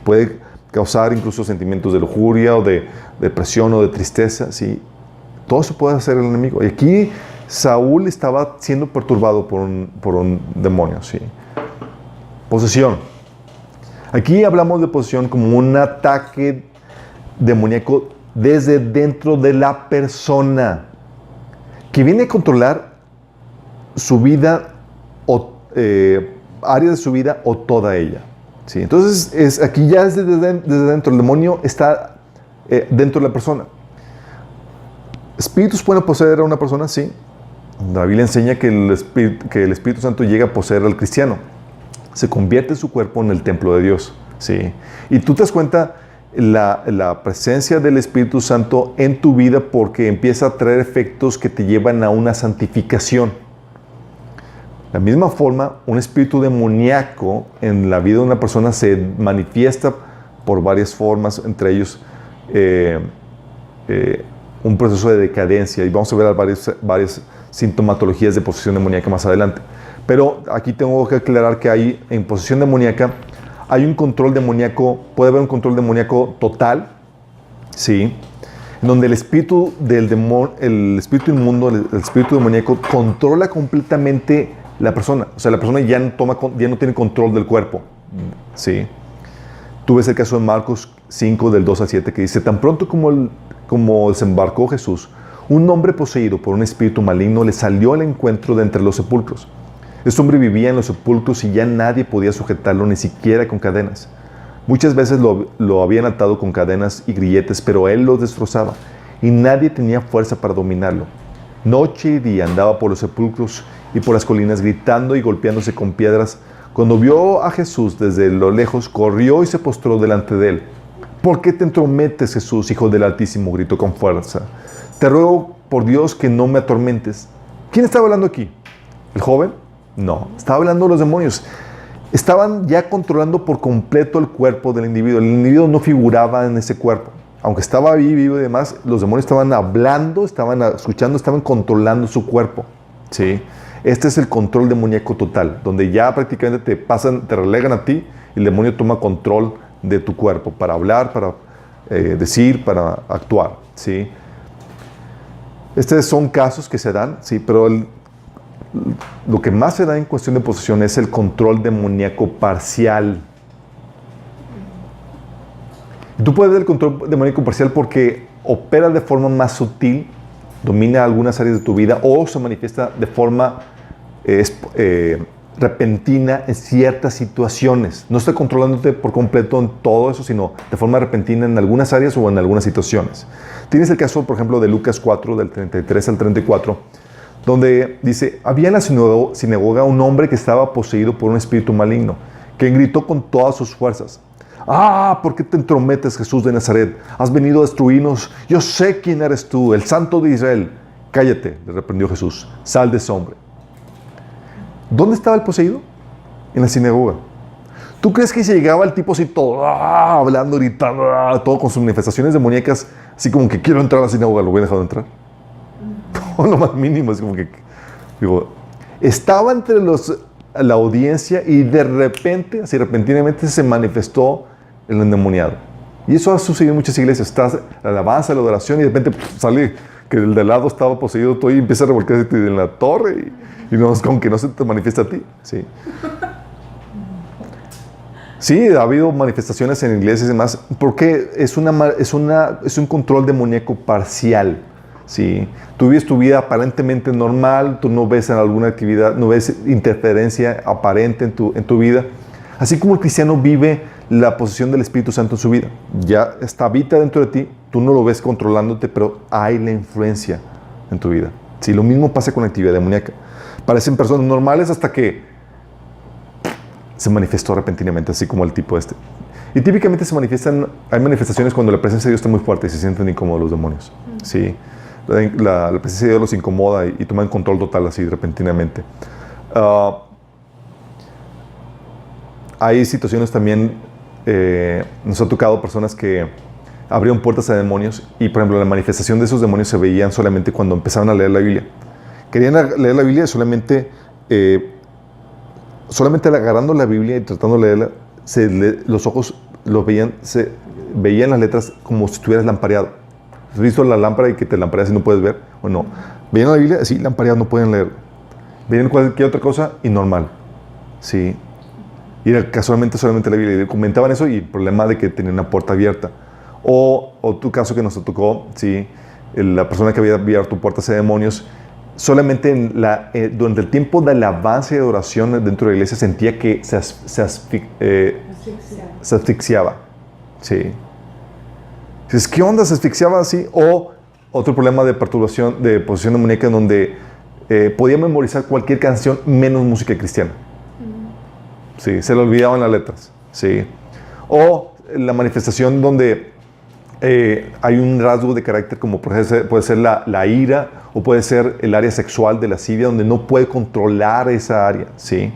Puede causar incluso sentimientos de lujuria o de depresión o de tristeza. ¿Sí? Todo eso puede hacer el enemigo. Y aquí Saúl estaba siendo perturbado por un demonio. ¿Sí? Posesión. Aquí hablamos de posesión como un ataque demoníaco desde dentro de la persona, que viene a controlar su vida, o área de su vida, o toda ella. ¿Sí? Entonces, aquí ya es desde dentro. El demonio está dentro de la persona. ¿Espíritus pueden poseer a una persona? Sí. La Biblia enseña que el Espíritu Santo llega a poseer al cristiano. Se convierte su cuerpo en el templo de Dios. ¿Sí? Y tú te das cuenta la presencia del Espíritu Santo en tu vida, porque empieza a traer efectos que te llevan a una santificación. De la misma forma, un espíritu demoníaco en la vida de una persona se manifiesta por varias formas, entre ellos un proceso de decadencia, y vamos a ver varias sintomatologías de posesión demoníaca más adelante. Pero aquí tengo que aclarar que en posesión demoníaca hay un control demoníaco, puede haber un control demoníaco total, ¿sí? En donde el espíritu del demonio, el espíritu inmundo, el espíritu demoníaco controla completamente la persona. O sea, la persona ya no tiene control del cuerpo, ¿sí? Tú ves el caso de Marcos 5, del 2 al 7, que dice: tan pronto como desembarcó Jesús, un hombre poseído por un espíritu maligno le salió al encuentro de entre los sepulcros. Este hombre vivía en los sepulcros y ya nadie podía sujetarlo, ni siquiera con cadenas. Muchas veces lo habían atado con cadenas y grilletes, pero él los destrozaba y nadie tenía fuerza para dominarlo. Noche y día andaba por los sepulcros y por las colinas gritando y golpeándose con piedras. Cuando vio a Jesús desde lo lejos, corrió y se postró delante de él. ¿Por qué te entrometes, Jesús, Hijo del Altísimo?, gritó con fuerza. Te ruego por Dios que no me atormentes. ¿Quién estaba hablando aquí? ¿El joven? No, estaba hablando de los demonios. Estaban ya controlando por completo el cuerpo del individuo. El individuo no figuraba en ese cuerpo. Aunque estaba ahí vivo y demás, los demonios estaban hablando, estaban escuchando, estaban controlando su cuerpo, ¿sí? Este es el control demoníaco total, donde ya prácticamente te relegan a ti y el demonio toma control de tu cuerpo para hablar, para decir, para actuar, ¿sí? Estos son casos que se dan, ¿sí? Pero lo que más se da en cuestión de posesión es el control demoníaco parcial. Tú puedes ver el control demoníaco parcial porque opera de forma más sutil, domina algunas áreas de tu vida o se manifiesta de forma repentina en ciertas situaciones. No está controlándote por completo en todo eso, sino de forma repentina en algunas áreas o en algunas situaciones. Tienes el caso, por ejemplo, de Lucas 4, del 33 al 34, donde dice: había en la sinagoga un hombre que estaba poseído por un espíritu maligno, que gritó con todas sus fuerzas: ¡ah! ¿Por qué te entrometes, Jesús de Nazaret? Has venido a destruirnos. Yo sé quién eres tú, el Santo de Israel. Cállate, le reprendió Jesús. Sal de ese hombre. ¿Dónde estaba el poseído? En la sinagoga. ¿Tú crees que si llegaba el tipo así todo, hablando, gritando, todo con sus manifestaciones demoníacas, así como que quiero entrar a la sinagoga, lo hubiera dejado entrar? O lo más mínimo, es como que, digo, estaba entre la audiencia y de repente, así repentinamente, se manifestó el endemoniado. Y eso ha sucedido en muchas iglesias. Está la alabanza, la adoración, y de repente sale que el de lado estaba poseído todo y empieza a revolcarse en la torre y no, como que no se te manifiesta a ti. Sí. Sí, ha habido manifestaciones en iglesias y demás, porque es un control demoníaco parcial. ¿Sí? Tú vives tu vida aparentemente normal, tú no ves en alguna actividad, no ves interferencia aparente en tu vida. Así como el cristiano vive la posesión del Espíritu Santo en su vida. Ya habita dentro de ti, tú no lo ves controlándote, pero hay la influencia en tu vida. ¿Sí? Lo mismo pasa con la actividad demoníaca. Parecen personas normales hasta que se manifestó repentinamente, así como el tipo este. Y típicamente hay manifestaciones cuando la presencia de Dios está muy fuerte y se sienten incómodos los demonios. ¿Sí? La presencia de Dios los incomoda y toman control total así repentinamente. Hay situaciones también, nos ha tocado personas que abrieron puertas a demonios y, por ejemplo, la manifestación de esos demonios se veían solamente cuando empezaban a leer la Biblia. Querían leer la Biblia solamente agarrando la Biblia y tratando de leerla, los ojos veían las letras como si estuvieras lampareado. ¿Has visto la lámpara y que te lampareas y no puedes ver? ¿O no? Veían la Biblia, sí, lampareados, no pueden leer. Veían cualquier otra cosa y normal. Sí. Y era casualmente solamente la Biblia. Y comentaban eso y el problema de que tenían una puerta abierta. O tu caso que nos tocó, sí, la persona que había abierto puertas a demonios, solamente durante el tiempo de alabanza y adoración dentro de la iglesia sentía que se asfixiaba. Sí. Dices, ¿qué onda? ¿Se asfixiaba así? O otro problema de perturbación, de posesión demoníaca, en donde podía memorizar cualquier canción menos música cristiana. Sí, se le olvidaban las letras. Sí. O la manifestación donde hay un rasgo de carácter como puede ser la ira O puede ser el área sexual de lascivia, donde no puede controlar esa área, ¿sí?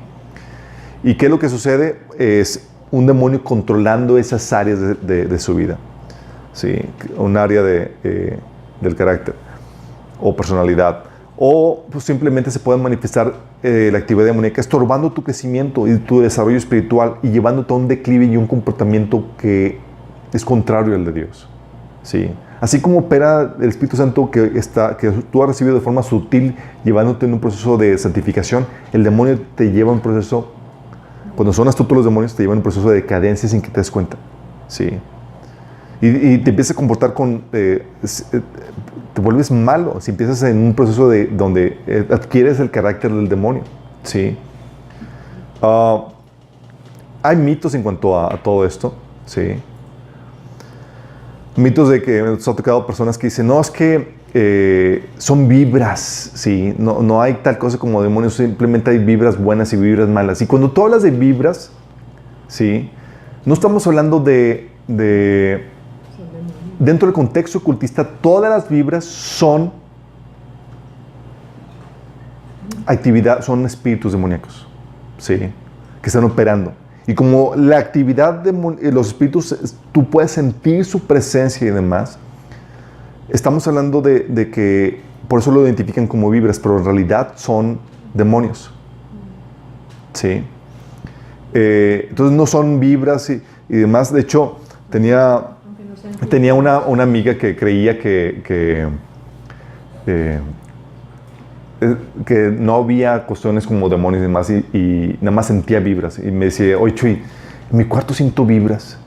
¿Y qué es lo que sucede? Es un demonio controlando esas áreas de su vida, ¿sí? Un área del carácter o personalidad. O pues, simplemente se puede manifestar la actividad demoníaca estorbando tu crecimiento y tu desarrollo espiritual y llevándote a un declive y un comportamiento que es contrario al de Dios, ¿sí? Así como opera el Espíritu Santo que tú has recibido de forma sutil, llevándote en un proceso de santificación, el demonio te lleva en un proceso, cuando son astutos los demonios, te llevan en un proceso de decadencia sin que te des cuenta, ¿sí? Y te empiezas a comportar te vuelves malo, si empiezas en un proceso donde adquieres el carácter del demonio, ¿sí? Hay mitos en cuanto a todo esto, ¿sí? Mitos de que me ha tocado personas que dicen, no, es que son vibras, ¿sí? No hay tal cosa como demonios, simplemente hay vibras buenas y vibras malas. Y cuando tú hablas de vibras, ¿sí? No estamos hablando dentro del contexto ocultista, todas las vibras son son espíritus demoníacos, ¿sí? Que están operando. Y como la actividad de los espíritus, tú puedes sentir su presencia y demás, estamos hablando de que, por eso lo identifican como vibras, pero en realidad son demonios, ¿sí? Entonces no son vibras y demás. De hecho, tenía una amiga que creía que no había cuestiones como demonios y demás, y nada más sentía vibras. Y me decía, oye, Chuy, en mi cuarto siento vibras.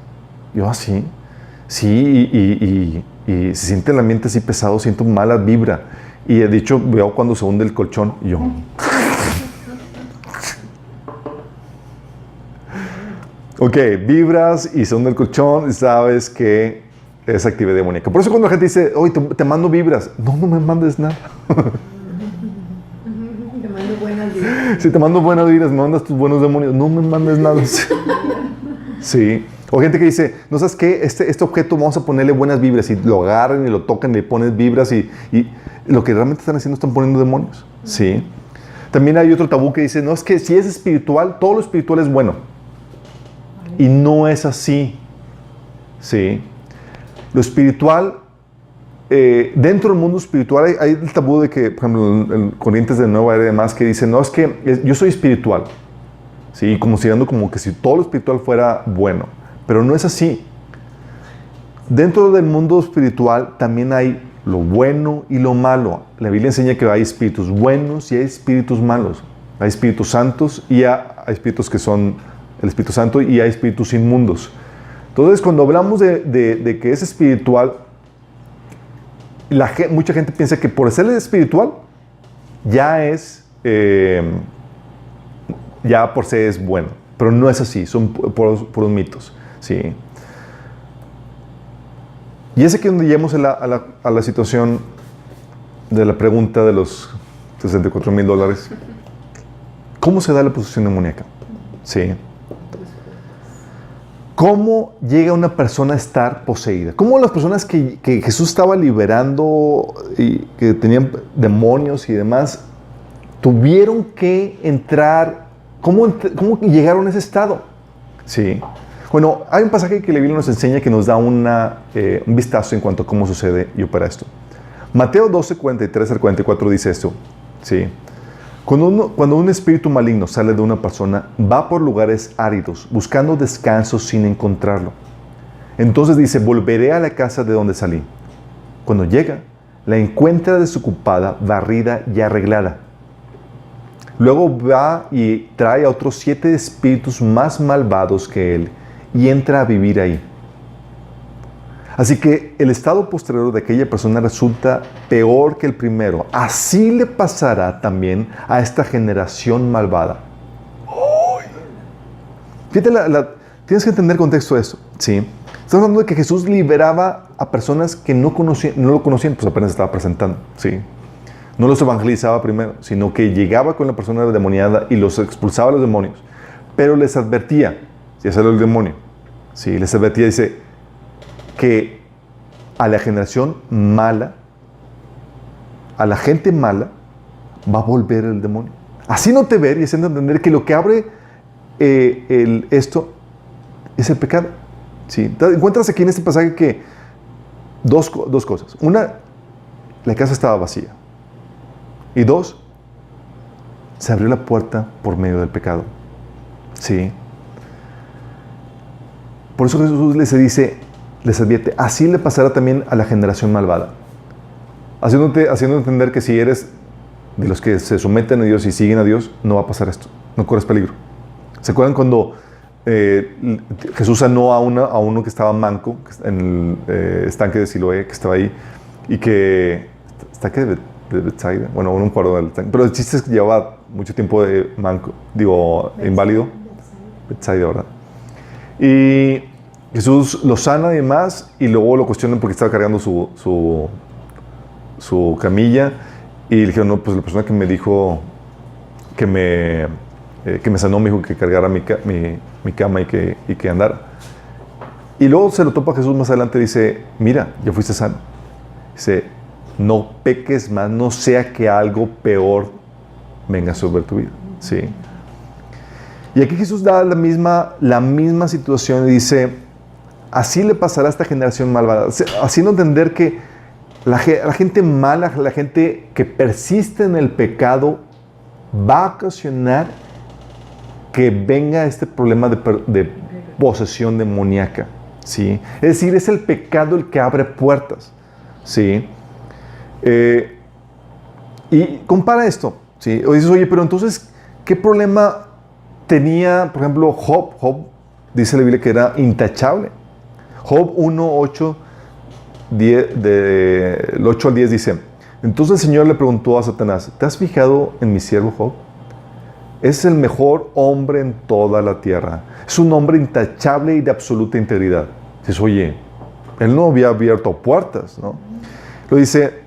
Yo, así, sí, y se siente el ambiente así pesado, siento mala vibra. Y he dicho, veo cuando se hunde el colchón, y yo... Ok, vibras y se hunde el colchón, y sabes que es actividad demoníaca. Por eso cuando la gente dice, oye, te mando vibras, no me mandes nada. Te mando buenas vibras. Si te mando buenas vibras, me mandas tus buenos demonios, no me mandes nada. Sí. O gente que dice, no sabes qué, este objeto vamos a ponerle buenas vibras, y lo agarran y lo tocan y le pones vibras, y lo que realmente están haciendo están poniendo demonios. Sí. También hay otro tabú que dice, no, es que si es espiritual, todo lo espiritual es bueno. Y no es así. Sí. Lo espiritual, dentro del mundo espiritual, hay el tabú de que, por ejemplo, en corrientes de nueva era y demás, que dicen, no, es que yo soy espiritual. Sí, considerando como que si todo lo espiritual fuera bueno. Pero no es así. Dentro del mundo espiritual también hay lo bueno y lo malo. La Biblia enseña que hay espíritus buenos y hay espíritus malos. Hay espíritus santos y hay espíritus que son el Espíritu Santo, y hay espíritus inmundos. Entonces, cuando hablamos de que es espiritual, mucha gente piensa que por ser espiritual ya por sí es bueno. Pero no es así, son puros mitos. ¿Sí? Y es aquí donde llegamos a la situación de la pregunta de los $64,000. ¿Cómo se da la posesión demoníaca? ¿Sí? ¿Cómo llega una persona a estar poseída? ¿Cómo las personas que Jesús estaba liberando y que tenían demonios y demás tuvieron que entrar? ¿Cómo llegaron a ese estado? Sí. Bueno, hay un pasaje que la Biblia nos enseña que nos da un vistazo en cuanto a cómo sucede y opera esto. Mateo 12, 43 al 44 dice esto. Sí. Cuando un espíritu maligno sale de una persona, va por lugares áridos, buscando descanso sin encontrarlo. Entonces dice, volveré a la casa de donde salí. Cuando llega, la encuentra desocupada, barrida y arreglada. Luego va y trae a otros 7 espíritus más malvados que él y entra a vivir ahí. Así que el estado posterior de aquella persona resulta peor que el primero. Así le pasará también a esta generación malvada. ¡Ay! Fíjate, tienes que entender el contexto de esto. ¿Sí? Estamos hablando de que Jesús liberaba a personas que no lo conocían, pues apenas estaba presentando. ¿Sí? No los evangelizaba primero, sino que llegaba con la persona demoniada y los expulsaba a los demonios. Pero les advertía, si sale el demonio, ¿sí? Les advertía, dice, que a la generación mala a la gente mala va a volver el demonio. Haciéndote ver y haciendo entender que lo que abre esto es el pecado. ¿Sí? Encuentras aquí en este pasaje que dos cosas. Una, la casa estaba vacía. Y dos, se abrió la puerta por medio del pecado. ¿Sí? Por eso Jesús les advierte, así le pasará también a la generación malvada. Haciendo entender que si eres de los que se someten a Dios y siguen a Dios, no va a pasar esto. No corres peligro. ¿Se acuerdan cuando Jesús sanó a uno que estaba manco en el estanque de Siloé, que estaba ahí, y que... ¿Estanque de Bethsaida? Bueno, un cuarto del estanque. Pero el chiste es que llevaba mucho tiempo de manco, inválido. Bethsaida, ¿verdad? Y Jesús lo sana y demás, y luego lo cuestionan porque estaba cargando su camilla, y le dijeron, no, pues la persona que me dijo que me sanó me dijo que cargara mi cama y que andara. Y luego se lo topa Jesús más adelante y dice, mira, ya fuiste sano. Dice, no peques más, no sea que algo peor venga sobre tu vida. ¿Sí? Y aquí Jesús da la misma situación y dice, así le pasará a esta generación malvada, haciendo entender que la gente mala, la gente que persiste en el pecado, va a ocasionar que venga este problema de posesión demoníaca. ¿Sí? Es decir, es el pecado el que abre puertas. ¿Sí? Y compara esto. ¿Sí? O dices, oye, pero entonces, ¿qué problema tenía, por ejemplo, Job? Job, dice la Biblia que era intachable. Job 1:8, del 8 al 10 dice, entonces el Señor le preguntó a Satanás, ¿te has fijado en mi siervo Job? Es el mejor hombre en toda la tierra. Es un hombre intachable y de absoluta integridad. Dices, oye, él no había abierto puertas, ¿no? Lo dice,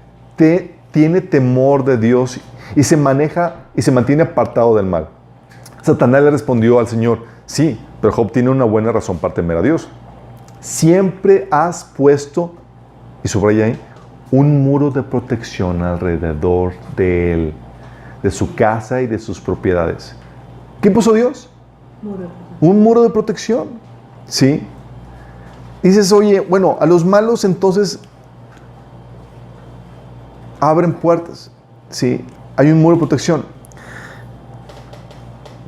tiene temor de Dios y se mantiene apartado del mal. Satanás le respondió al Señor, sí, pero Job tiene una buena razón para temer a Dios. Siempre has puesto, y subraya ahí, un muro de protección alrededor de él, de su casa y de sus propiedades. ¿Qué puso Dios? Un muro de protección. ¿Sí? Dices, oye, bueno, a los malos entonces abren puertas. ¿Sí? Hay un muro de protección.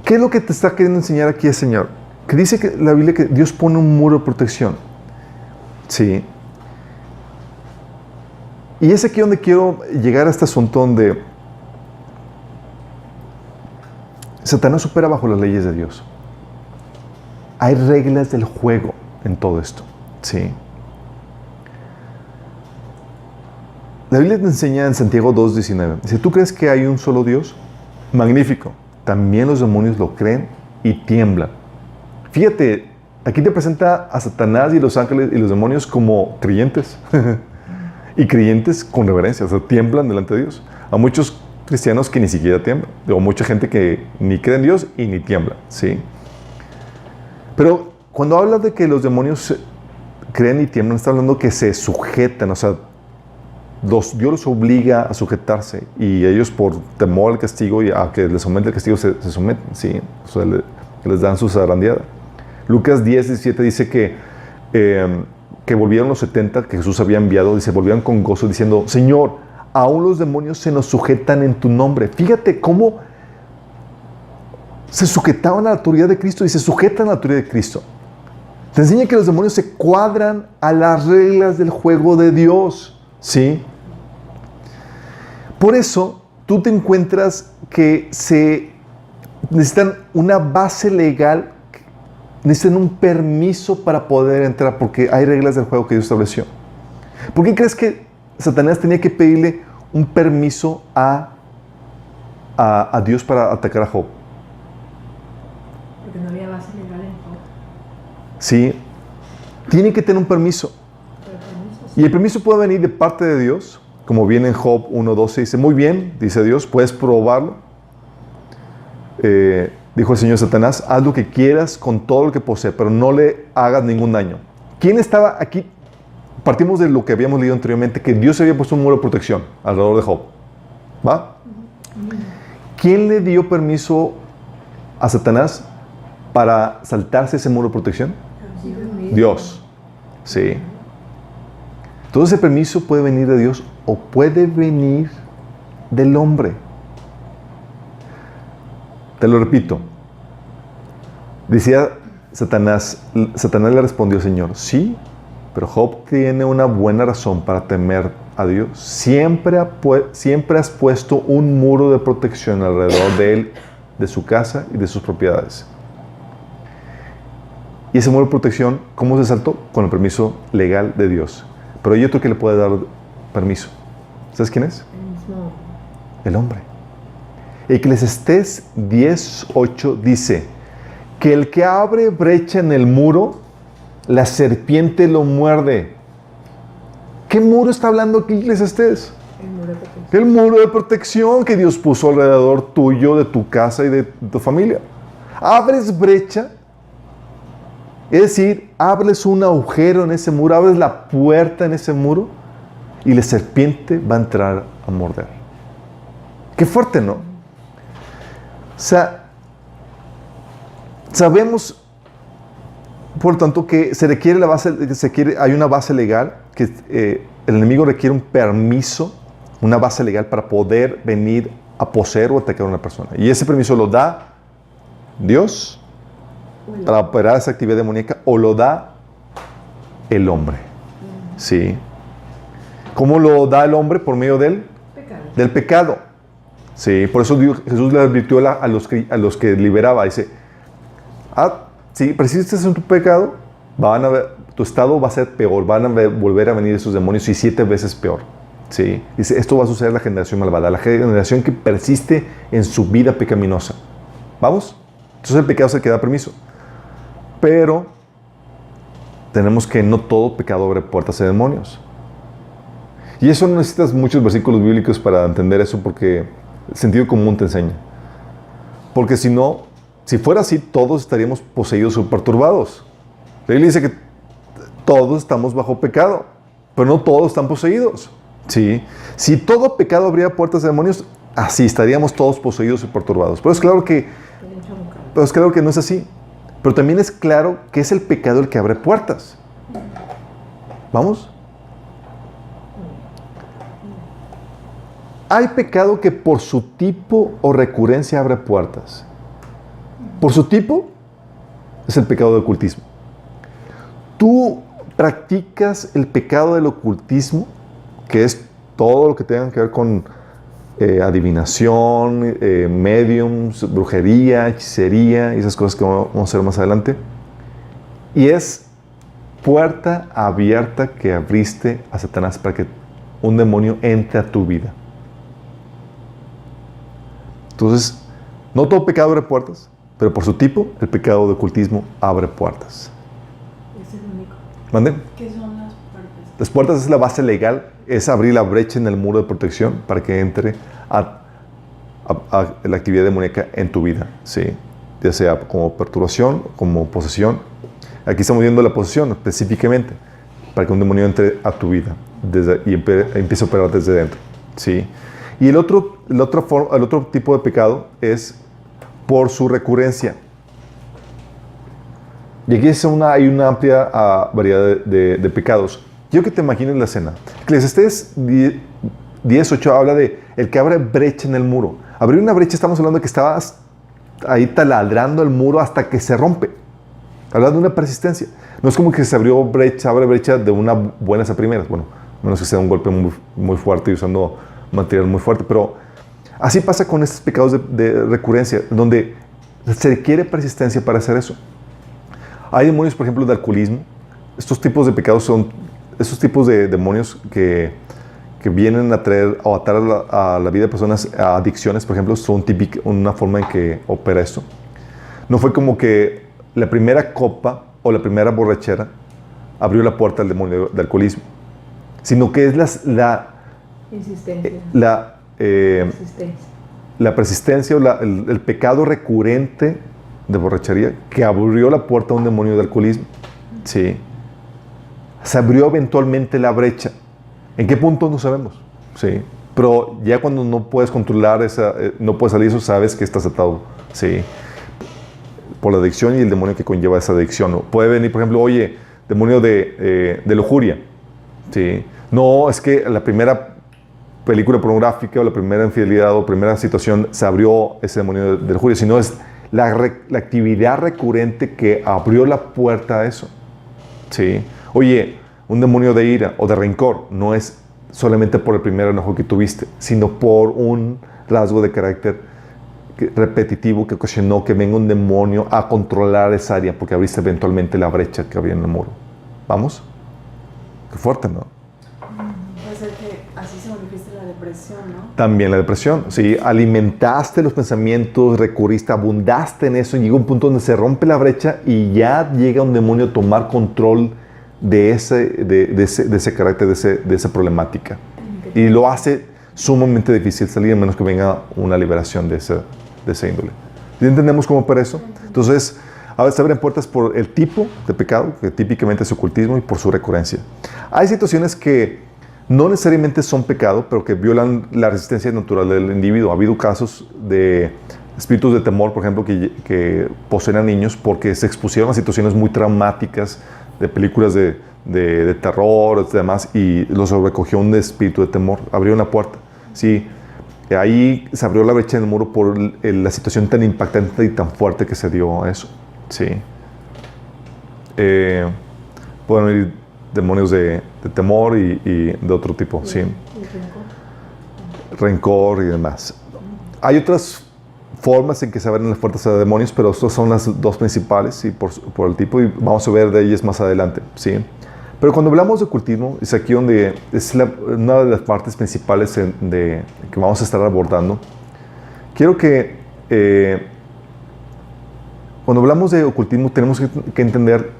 ¿Qué es lo que te está queriendo enseñar aquí el Señor? Que dice que la Biblia que Dios pone un muro de protección. ¿Sí? Y es aquí donde quiero llegar a este asunto donde Satanás opera bajo las leyes de Dios. Hay reglas del juego en todo esto. ¿Sí? La Biblia te enseña en Santiago 2:19. Dice, ¿tú crees que hay un solo Dios? Magnífico. También los demonios lo creen y tiemblan. Fíjate, aquí te presenta a Satanás y los ángeles y los demonios como creyentes. Y creyentes con reverencia, o sea, tiemblan delante de Dios. A muchos cristianos que ni siquiera tiemblan. O mucha gente que ni cree en Dios y ni tiembla. ¿Sí? Pero cuando habla de que los demonios creen y tiemblan, está hablando que se sujetan, o sea, Dios los obliga a sujetarse y ellos por temor al castigo y a que les aumente el castigo se someten, ¿sí? O sea, les dan su zarandeada. Lucas 10:17 dice que volvieron los 70 que Jesús había enviado, dice, volvieron con gozo diciendo, Señor, aún los demonios se nos sujetan en tu nombre. Fíjate cómo se sujetaban a la autoridad de Cristo y se sujetan a la autoridad de Cristo. Te enseña que los demonios se cuadran a las reglas del juego de Dios, ¿sí? Por eso, tú te encuentras que necesitan una base legal, necesitan un permiso para poder entrar, porque hay reglas del juego que Dios estableció. ¿Por qué crees que Satanás tenía que pedirle un permiso a Dios para atacar a Job? Porque no había base legal en Job. Sí, tiene que tener un permiso. Y el permiso puede venir de parte de Dios, como viene en Job 1:12, dice, muy bien, dice Dios, puedes probarlo. Dijo el Señor Satanás, haz lo que quieras con todo lo que posee, pero no le hagas ningún daño. ¿Quién estaba aquí? Partimos de lo que habíamos leído anteriormente, que Dios había puesto un muro de protección alrededor de Job. ¿Va? ¿Quién le dio permiso a Satanás para saltarse ese muro de protección? Dios. Sí. Todo ese permiso puede venir de Dios o puede venir del hombre. Te lo repito. Decía Satanás le respondió, Señor, sí, pero Job tiene una buena razón para temer a Dios. Siempre has puesto un muro de protección alrededor de él, de su casa y de sus propiedades. Y ese muro de protección, ¿cómo se saltó? Con el permiso legal de Dios. Pero hay otro que le puede dar permiso. ¿Sabes quién es? El hombre. Eclesiastés 10:8 dice que el que abre brecha en el muro, la serpiente lo muerde. ¿Qué muro está hablando aquí Eclesiastés? El muro de protección que Dios puso alrededor tuyo, de tu casa y de tu familia. Abres brecha, es decir, abres un agujero en ese muro, abres la puerta en ese muro y la serpiente va a entrar a morder. Qué fuerte, ¿no? O sea, sabemos, por lo tanto, que se requiere hay una base legal, que el enemigo requiere un permiso, una base legal para poder venir a poseer o atacar a una persona. Y ese permiso lo da Dios para operar esa actividad demoníaca o lo da el hombre. ¿Sí? ¿Cómo lo da el hombre? Por medio del pecado. Sí, por eso Jesús le advirtió a los que liberaba. Dice, si persistes en tu pecado, tu estado va a ser peor, van a volver a venir esos demonios y 7 veces peor. Sí, dice, esto va a suceder a la generación malvada, la generación que persiste en su vida pecaminosa. ¿Vamos? Entonces el pecado es el que da permiso. Pero tenemos que no todo pecado abre puertas a demonios. Y eso no necesitas muchos versículos bíblicos para entender eso, porque el sentido común te enseña. Porque si no, si fuera así, todos estaríamos poseídos o perturbados. La Biblia dice que todos estamos bajo pecado, pero no todos están poseídos. ¿Sí? Si todo pecado abría puertas de demonios, así estaríamos todos poseídos y perturbados. Pero es claro que no es así. Pero también es claro que es el pecado el que abre puertas. ¿Vamos? Hay pecado que por su tipo o recurrencia abre puertas. Por su tipo es el pecado del ocultismo. Tú practicas el pecado del ocultismo, que es todo lo que tenga que ver con adivinación, mediums, brujería, hechicería y esas cosas que vamos a hacer más adelante. Y es puerta abierta que abriste a Satanás para que un demonio entre a tu vida. Entonces, no todo pecado abre puertas, pero por su tipo, el pecado de ocultismo abre puertas. Es el único. ¿Mande? ¿Qué son las puertas? Las puertas es la base legal, es abrir la brecha en el muro de protección para que entre a la actividad demoníaca en tu vida, ¿sí? Ya sea como perturbación, como posesión. Aquí estamos viendo la posesión específicamente, para que un demonio entre a tu vida y empiece a operar desde dentro, ¿sí? Y el otro tipo de pecado es por su recurrencia. Y aquí hay una amplia variedad de pecados. Quiero que te imagines la escena. Eclesiastés 10:8 habla de el que abre brecha en el muro. Abrir una brecha, estamos hablando de que estabas ahí taladrando el muro hasta que se rompe. Hablando de una persistencia. No es como que se abre brecha de una buenas a primeras. Bueno, a menos que sea un golpe muy, muy fuerte y usando material muy fuerte. Pero así pasa con estos pecados de recurrencia, donde se requiere persistencia para hacer eso. Hay demonios, por ejemplo, de alcoholismo. Estos tipos de pecados son esos tipos de demonios que vienen a traer o atar a la vida de personas a adicciones, por ejemplo, son una forma en que opera esto. No fue como que la primera copa o la primera borrachera abrió la puerta al demonio de alcoholismo, sino que es la persistencia o el pecado recurrente de borrachería que abrió la puerta a un demonio de alcoholismo. Sí. Se abrió eventualmente la brecha. ¿En qué punto? No sabemos. Sí. Pero ya cuando no puedes controlar no puedes salir de eso, sabes que estás atado, ¿sí? Por la adicción y el demonio que conlleva esa adicción, ¿no? Puede venir, por ejemplo, oye, demonio de lujuria, ¿sí? No, es que la primera película pornográfica o la primera infidelidad o primera situación se abrió ese demonio de lujuria, sino es la actividad recurrente que abrió la puerta a eso, ¿sí? Oye, un demonio de ira o de rencor no es solamente por el primer enojo que tuviste, sino por un rasgo de carácter repetitivo que ocasionó que venga un demonio a controlar esa área porque abriste eventualmente la brecha que había en el muro. ¿Vamos? Qué fuerte, ¿no? Puede ser que así se manifiesta la depresión, ¿no? También la depresión, ¿sí? Alimentaste los pensamientos, recurriste, abundaste en eso y llega un punto donde se rompe la brecha y ya llega un demonio a tomar control de ese carácter, de esa problemática. Y lo hace sumamente difícil salir a menos que venga una liberación de esa índole. ¿Sí entendemos cómo opera eso? Entonces, a veces abren puertas por el tipo de pecado, que típicamente es ocultismo, y por su recurrencia. Hay situaciones que no necesariamente son pecado, pero que violan la resistencia natural del individuo. Ha habido casos de espíritus de temor, por ejemplo, que poseen a niños porque se expusieron a situaciones muy traumáticas de películas de terror y demás, y los sobrecogió un espíritu de temor. Abrió una puerta. Sí, ahí se abrió la brecha en el muro por la situación tan impactante y tan fuerte que se dio a eso. Sí. Pueden ir demonios de temor y de otro tipo, sí. Rencor y demás. Hay otras formas en que se abren las puertas a demonios, pero estas son las dos principales, ¿sí? por el tipo, y vamos a ver de ellas más adelante, ¿sí? Pero cuando hablamos de ocultismo, es aquí donde es una de las partes principales que vamos a estar abordando. Quiero que cuando hablamos de ocultismo tenemos que entender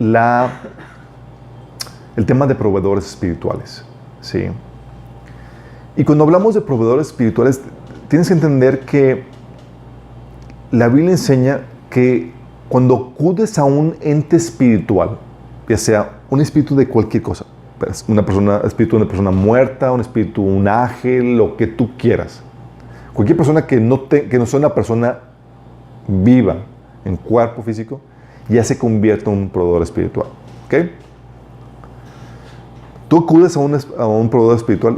el tema de proveedores espirituales, ¿sí? Y cuando hablamos de proveedores espirituales, tienes que entender que la Biblia enseña que cuando acudes a un ente espiritual, ya sea un espíritu de cualquier cosa, espíritu de una persona muerta, un espíritu, un ángel, lo que tú quieras, cualquier persona que no sea una persona viva en cuerpo físico, ya se convierte en un proveedor espiritual, ¿ok? Tú acudes a un proveedor espiritual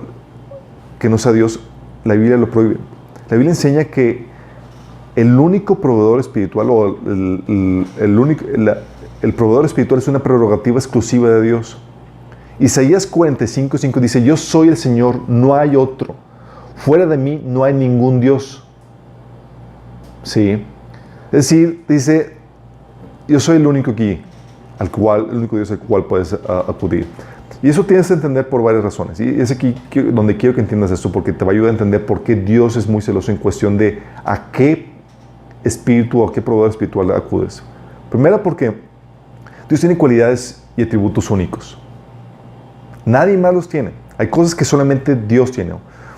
que no sea Dios, la Biblia lo prohíbe. La Biblia enseña que el único proveedor espiritual o el proveedor espiritual es una prerrogativa exclusiva de Dios. Isaías 45:5 dice: yo soy el Señor, no hay otro. Fuera de mí no hay ningún Dios. Sí. Es decir, dice: yo soy el único aquí, el único Dios al cual puedes acudir. Y eso tienes que entender por varias razones. Y es aquí donde quiero que entiendas esto, porque te va a ayudar a entender por qué Dios es muy celoso en cuestión de a qué espíritu o a qué proveedor espiritual acudes. Primero, porque Dios tiene cualidades y atributos únicos. Nadie más los tiene. Hay cosas que solamente Dios tiene.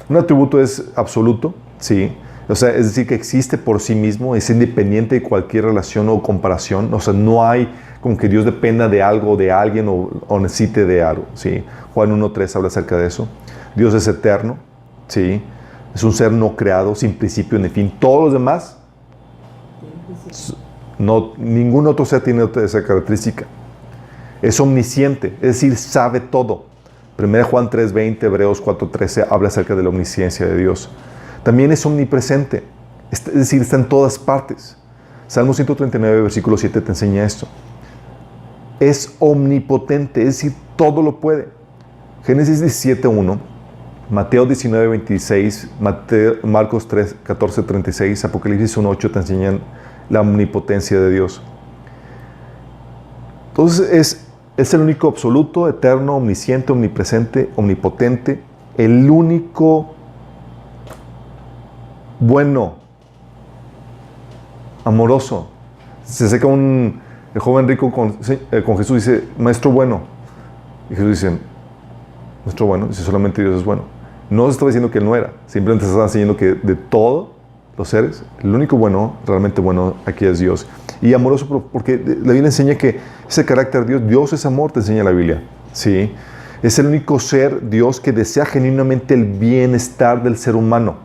Un atributo es absoluto, sí. O sea, es decir, que existe por sí mismo, es independiente de cualquier relación o comparación. O sea, no hay como que Dios dependa de algo, de alguien o necesite de algo, sí. Juan 1:3 habla acerca de eso. Dios es eterno, sí. Es un ser no creado, sin principio ni fin. Todos los demás, ningún otro ser tiene esa característica. Es omnisciente, es decir, sabe todo. 1 Juan 3:20, Hebreos 4:13 habla acerca de la omnisciencia de Dios. También es omnipresente, es decir, está en todas partes. Salmo 139, versículo 7 te enseña esto. Es omnipotente, es decir, todo lo puede. Génesis 17:1, Mateo 19:26, Marcos 14:36, Apocalipsis 1:8 te enseñan la omnipotencia de Dios. Entonces es el único absoluto, eterno, omnisciente, omnipresente, omnipotente, el único bueno, amoroso. Se acerca el joven rico con Jesús y dice: maestro bueno. Y Jesús dice: maestro bueno, dice: solamente Dios es bueno. No se estaba diciendo que Él no era, simplemente se estaba enseñando que de todos los seres, el único bueno, realmente bueno, aquí es Dios. Y amoroso porque la Biblia enseña que ese carácter de Dios es amor, te enseña la Biblia, ¿sí? Es el único ser, Dios, que desea genuinamente el bienestar del ser humano.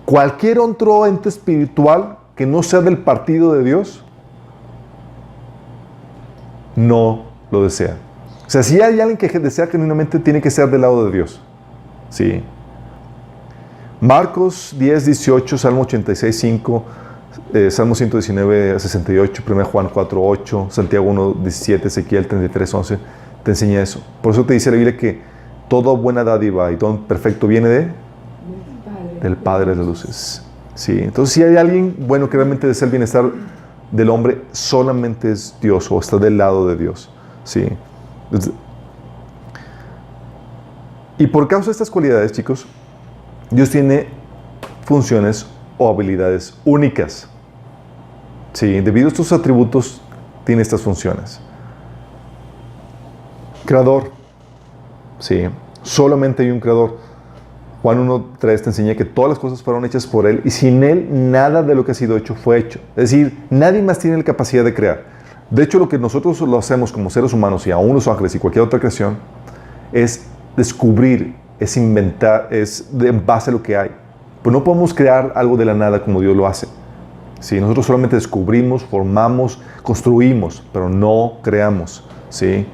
Cualquier otro ente espiritual que no sea del partido de Dios, no lo desea. O sea, si hay alguien que desea genuinamente, tiene que ser del lado de Dios. Sí. Marcos 10, 18, Salmo 86, 5, Salmo 119, 68, 1 Juan 4, 8, Santiago 1, 17, Ezequiel 33, 11, te enseña eso. Por eso te dice la Biblia que toda buena dádiva y don perfecto viene del Padre de las luces. Sí. Entonces, si hay alguien bueno que realmente desea el bienestar del hombre, solamente es Dios, o está del lado de Dios. Sí. Y por causa de estas cualidades, chicos, Dios tiene funciones o habilidades únicas. Sí, debido a estos atributos, tiene estas funciones. Creador. Sí, solamente hay un creador. Juan 1:3 te enseña que todas las cosas fueron hechas por Él y sin Él nada de lo que ha sido hecho fue hecho. Es decir, nadie más tiene la capacidad de crear. De hecho, lo que nosotros lo hacemos como seres humanos y aún los ángeles y cualquier otra creación es descubrir, es inventar, es en base a lo que hay. Pues no podemos crear algo de la nada como Dios lo hace. ¿Sí? Nosotros solamente descubrimos, formamos, construimos, pero no creamos. ¿Sí?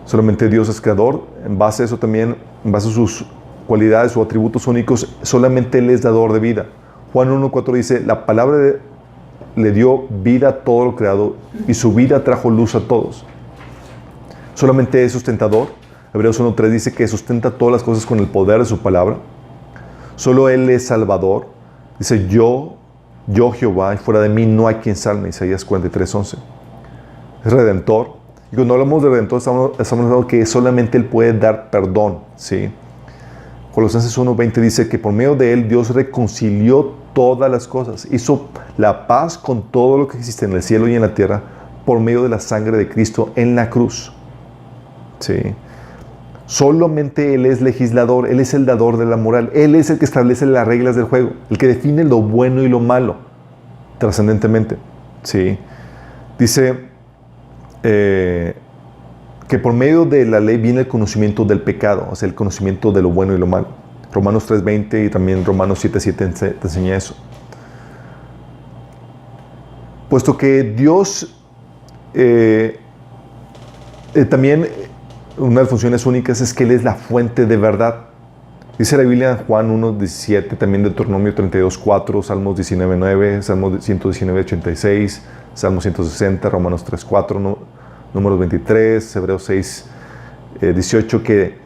Solamente Dios es creador. En base a eso también, en base a sus cualidades o atributos únicos, solamente Él es dador de vida. Juan 1:4 dice, la palabra le dio vida a todo lo creado y su vida trajo luz a todos. Solamente es sustentador. Hebreos 1:3 dice que sustenta todas las cosas con el poder de su palabra. Solo Él es salvador. Dice, yo Jehová, y fuera de mí no hay quien salve. Isaías 43:11. Es redentor. Y cuando hablamos de redentor, estamos hablando que solamente Él puede dar perdón. ¿Sí? Colosenses 1:20 dice que por medio de Él Dios reconcilió todas las cosas. Hizo la paz con todo lo que existe en el cielo y en la tierra por medio de la sangre de Cristo en la cruz. ¿Sí? Solamente Él es legislador, Él es el dador de la moral, Él es el que establece las reglas del juego, el que define lo bueno y lo malo, trascendentemente. ¿Sí? Dice que por medio de la ley viene el conocimiento del pecado, o sea, el conocimiento de lo bueno y lo malo. Romanos 3:20 y también Romanos 7:7 te enseña eso. Puesto que Dios también, una de las funciones únicas es que Él es la fuente de verdad. Dice la Biblia en Juan 1:17, también Deuteronomio 32:4, Salmos 19:9, Salmos 119:86, Salmos 160, Romanos 3:4, Números 23, Hebreos 6:18, que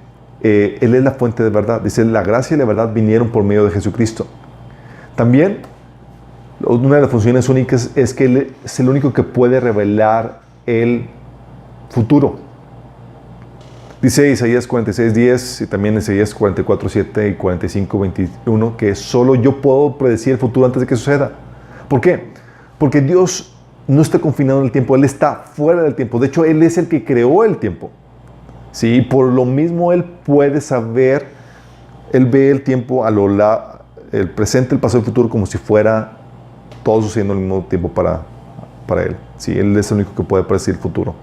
Él es la fuente de verdad. Dice, la gracia y la verdad vinieron por medio de Jesucristo. También, una de las funciones únicas es que Él es el único que puede revelar el futuro. Dice Isaías 46:10 y también Isaías 44:7 y 45:21 que solo yo puedo predecir el futuro antes de que suceda. ¿Por qué? Porque Dios no está confinado en el tiempo, Él está fuera del tiempo. De hecho, Él es el que creó el tiempo. ¿Sí? Por lo mismo, Él puede saber, Él ve el tiempo, el presente, el pasado y el futuro como si fuera todo sucediendo al mismo tiempo para Él. ¿Sí? Él es el único que puede predecir el futuro.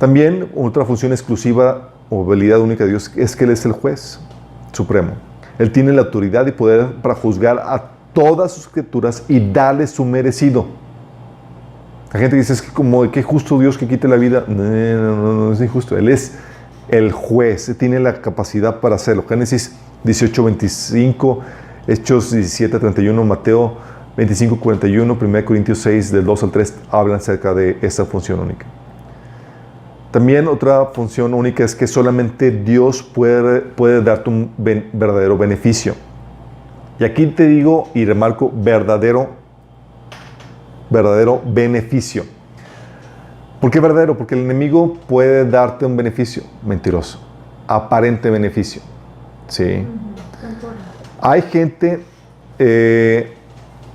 También otra función exclusiva o habilidad única de Dios es que Él es el juez supremo. Él tiene la autoridad y poder para juzgar a todas sus criaturas y darle su merecido. La gente dice, es que como qué justo Dios que quite la vida. No es injusto. Él es el juez, Él tiene la capacidad para hacerlo. Génesis 18:25, Hechos 17:31, Mateo 25:41, 1 Corintios 6, del 2 al 3, hablan acerca de esta función única. También otra función única es que solamente Dios puede darte un verdadero beneficio. Y aquí te digo y remarco verdadero beneficio. ¿Por qué verdadero? Porque el enemigo puede darte un beneficio mentiroso, aparente beneficio. ¿Sí? Hay gente,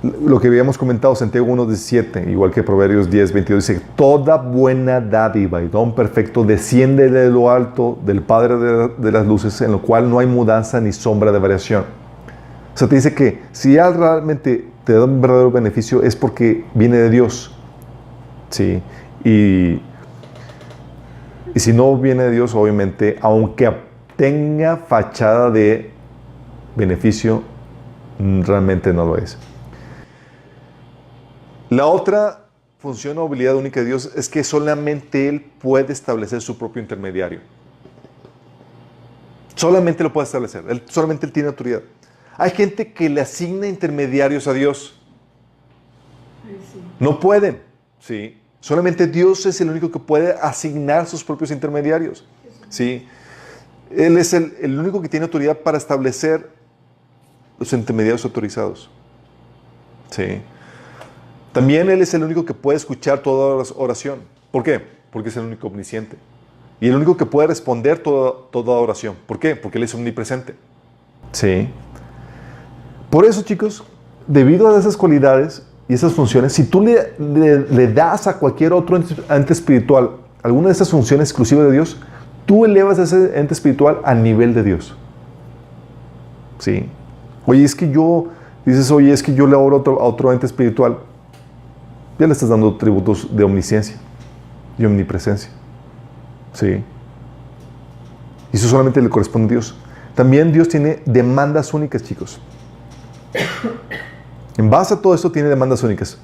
lo que habíamos comentado, Santiago 1:17, igual que Proverbios 10:22, dice, toda buena dádiva y don perfecto desciende de lo alto del Padre de las luces, en lo cual no hay mudanza ni sombra de variación. O sea, te dice que si Él realmente te da un verdadero beneficio es porque viene de Dios. ¿Sí? Y Y si no viene de Dios, obviamente, aunque tenga fachada de beneficio, realmente no lo es. La otra función o habilidad única de Dios es que solamente Él puede establecer su propio intermediario. Solamente lo puede establecer. Solamente Él tiene autoridad. Hay gente que le asigna intermediarios a Dios. Sí. No pueden. ¿Sí? Solamente Dios es el único que puede asignar sus propios intermediarios. ¿Sí? Él es el único que tiene autoridad para establecer los intermediarios autorizados. ¿Sí? También Él es el único que puede escuchar toda oración. ¿Por qué? Porque es el único omnisciente. Y el único que puede responder toda oración. ¿Por qué? Porque Él es omnipresente. ¿Sí? Por eso, chicos, debido a esas cualidades y esas funciones, si tú le das a cualquier otro ente espiritual alguna de esas funciones exclusivas de Dios, tú elevas a ese ente espiritual a nivel de Dios. ¿Sí? Oye, es que yo le oro a otro ente espiritual. Ya le estás dando tributos de omnisciencia y omnipresencia. ¿Sí? Y eso solamente le corresponde a Dios. También Dios tiene demandas únicas, chicos. En base a todo esto tiene demandas únicas.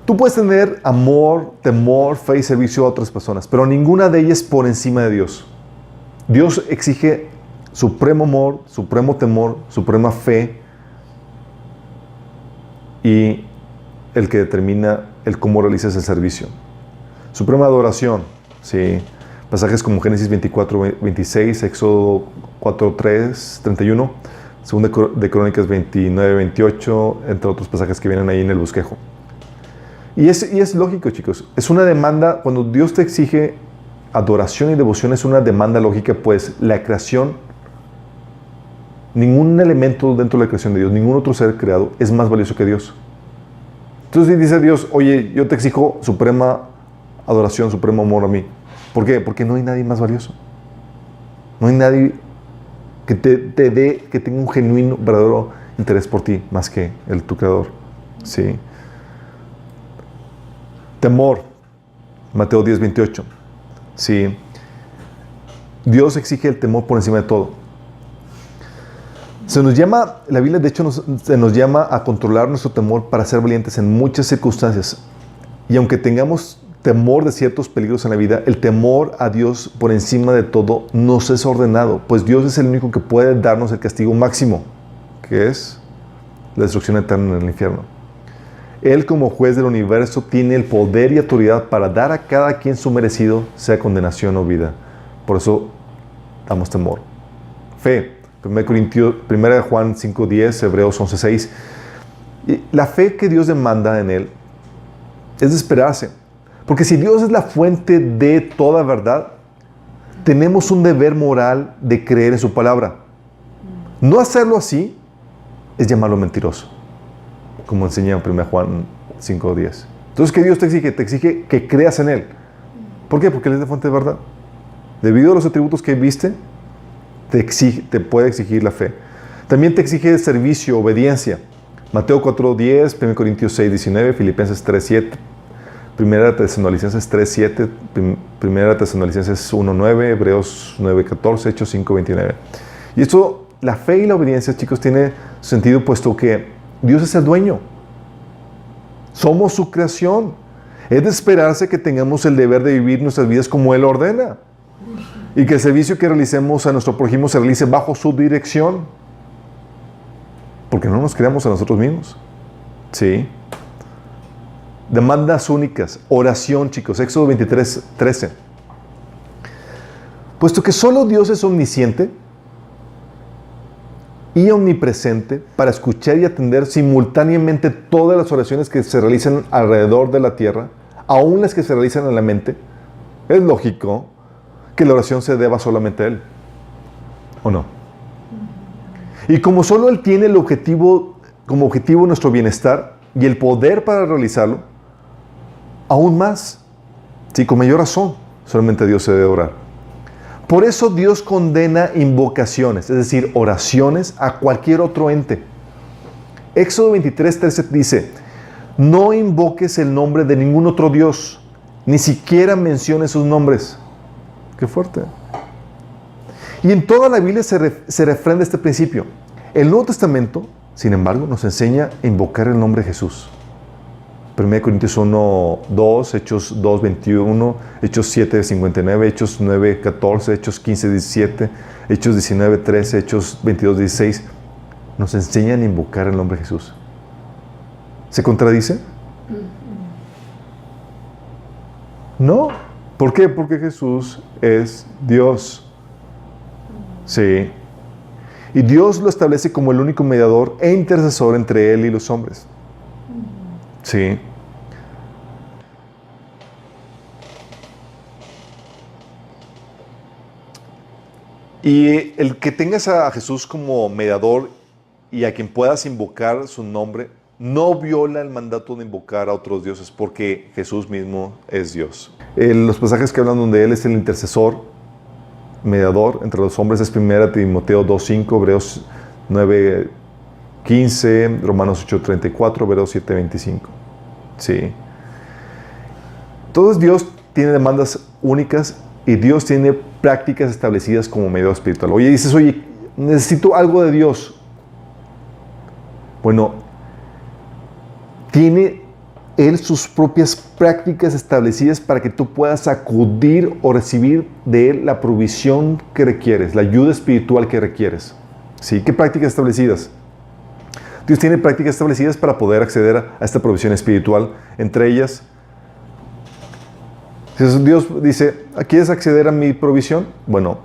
Tú puedes tener amor, temor, fe y servicio a otras personas, pero ninguna de ellas por encima de Dios. Dios exige supremo amor, supremo temor, suprema fe y el que determina el cómo realizas el servicio. Suprema adoración, ¿sí? Pasajes como Génesis 24, 26, Éxodo 4, 3, 31, Segunda de Crónicas 29, 28, entre otros pasajes que vienen ahí en el bosquejo. Y es lógico, chicos. Es una demanda, cuando Dios te exige adoración y devoción, es una demanda lógica, pues la creación, ningún elemento dentro de la creación de Dios, ningún otro ser creado es más valioso que Dios. Entonces dice Dios, oye, yo te exijo suprema adoración, supremo amor a mí. ¿Por qué? Porque no hay nadie más valioso. No hay nadie que que tenga un genuino, verdadero interés por ti, más que tu creador. ¿Sí? Temor, Mateo 10, 28. ¿Sí? Dios exige el temor por encima de todo. La Biblia de hecho se nos llama a controlar nuestro temor para ser valientes en muchas circunstancias. Y aunque tengamos temor de ciertos peligros en la vida, el temor a Dios por encima de todo nos es ordenado, pues Dios es el único que puede darnos el castigo máximo, que es la destrucción eterna en el infierno. Él, como juez del universo, tiene el poder y autoridad para dar a cada quien su merecido, sea condenación o vida. Por eso damos temor. Fe. 1 Juan 5:10, Hebreos 11:6. La fe que Dios demanda en Él es de esperarse. Porque si Dios es la fuente de toda verdad, tenemos un deber moral de creer en su palabra. No hacerlo así es llamarlo mentiroso, como enseña en 1 Juan 5:10. Entonces, ¿qué Dios te exige? Te exige que creas en Él. ¿Por qué? Porque Él es la fuente de verdad. Debido a los atributos que viste, te puede exigir la fe. También te exige servicio, obediencia. Mateo 4:10, 1 Corintios 6:19, Filipenses 3:7, 1 Tesalonicenses 3:7, 1 Tesalonicenses 1:9, Hebreos 9:14, Hechos 5:29. Y esto, la fe y la obediencia, chicos, tiene sentido puesto que Dios es el dueño. Somos su creación. Es de esperarse que tengamos el deber de vivir nuestras vidas como Él ordena. Y que el servicio que realicemos a nuestro prójimo se realice bajo su dirección. Porque no nos creamos a nosotros mismos. ¿Sí? Demandas únicas. Oración, chicos. Éxodo 23:13. Puesto que solo Dios es omnisciente y omnipresente para escuchar y atender simultáneamente todas las oraciones que se realizan alrededor de la tierra, aun las que se realizan en la mente, es lógico que la oración se deba solamente a Él. ¿O no? Y como solo Él tiene como objetivo nuestro bienestar y el poder para realizarlo, aún más, sí, con mayor razón, solamente a Dios se debe orar. Por eso Dios condena invocaciones, es decir, oraciones a cualquier otro ente. Éxodo 23:13 dice, no invoques el nombre de ningún otro Dios, ni siquiera menciones sus nombres. Qué fuerte. Y en toda la Biblia se refrenda este principio. El Nuevo Testamento, sin embargo, nos enseña a invocar el nombre de Jesús. 1 Corintios 1, 2, Hechos 2, 21, Hechos 7, 59, Hechos 9, 14, Hechos 15, 17, Hechos 19, 13, Hechos 22, 16. Nos enseñan a invocar el nombre de Jesús. ¿Se contradice? No. ¿Por qué? Porque Jesús es Dios. Sí. Y Dios lo establece como el único mediador e intercesor entre Él y los hombres. Sí. Y el que tengas a Jesús como mediador y a quien puedas invocar su nombre, no viola el mandato de invocar a otros dioses, porque Jesús mismo es Dios. Los pasajes que hablan donde Él es el intercesor, mediador entre los hombres, es 1 Timoteo 2:5, Hebreos 9:15, Romanos 8:34, Hebreos 7:25. Sí. Entonces Dios tiene demandas únicas y Dios tiene prácticas establecidas como mediador espiritual. Oye, dices, oye, necesito algo de Dios. Bueno, tiene Él sus propias prácticas establecidas para que tú puedas acudir o recibir de Él la provisión que requieres, la ayuda espiritual que requieres. ¿Sí? ¿Qué prácticas establecidas? Dios tiene prácticas establecidas para poder acceder a esta provisión espiritual. Entre ellas, Dios dice, ¿quieres acceder a mi provisión? Bueno,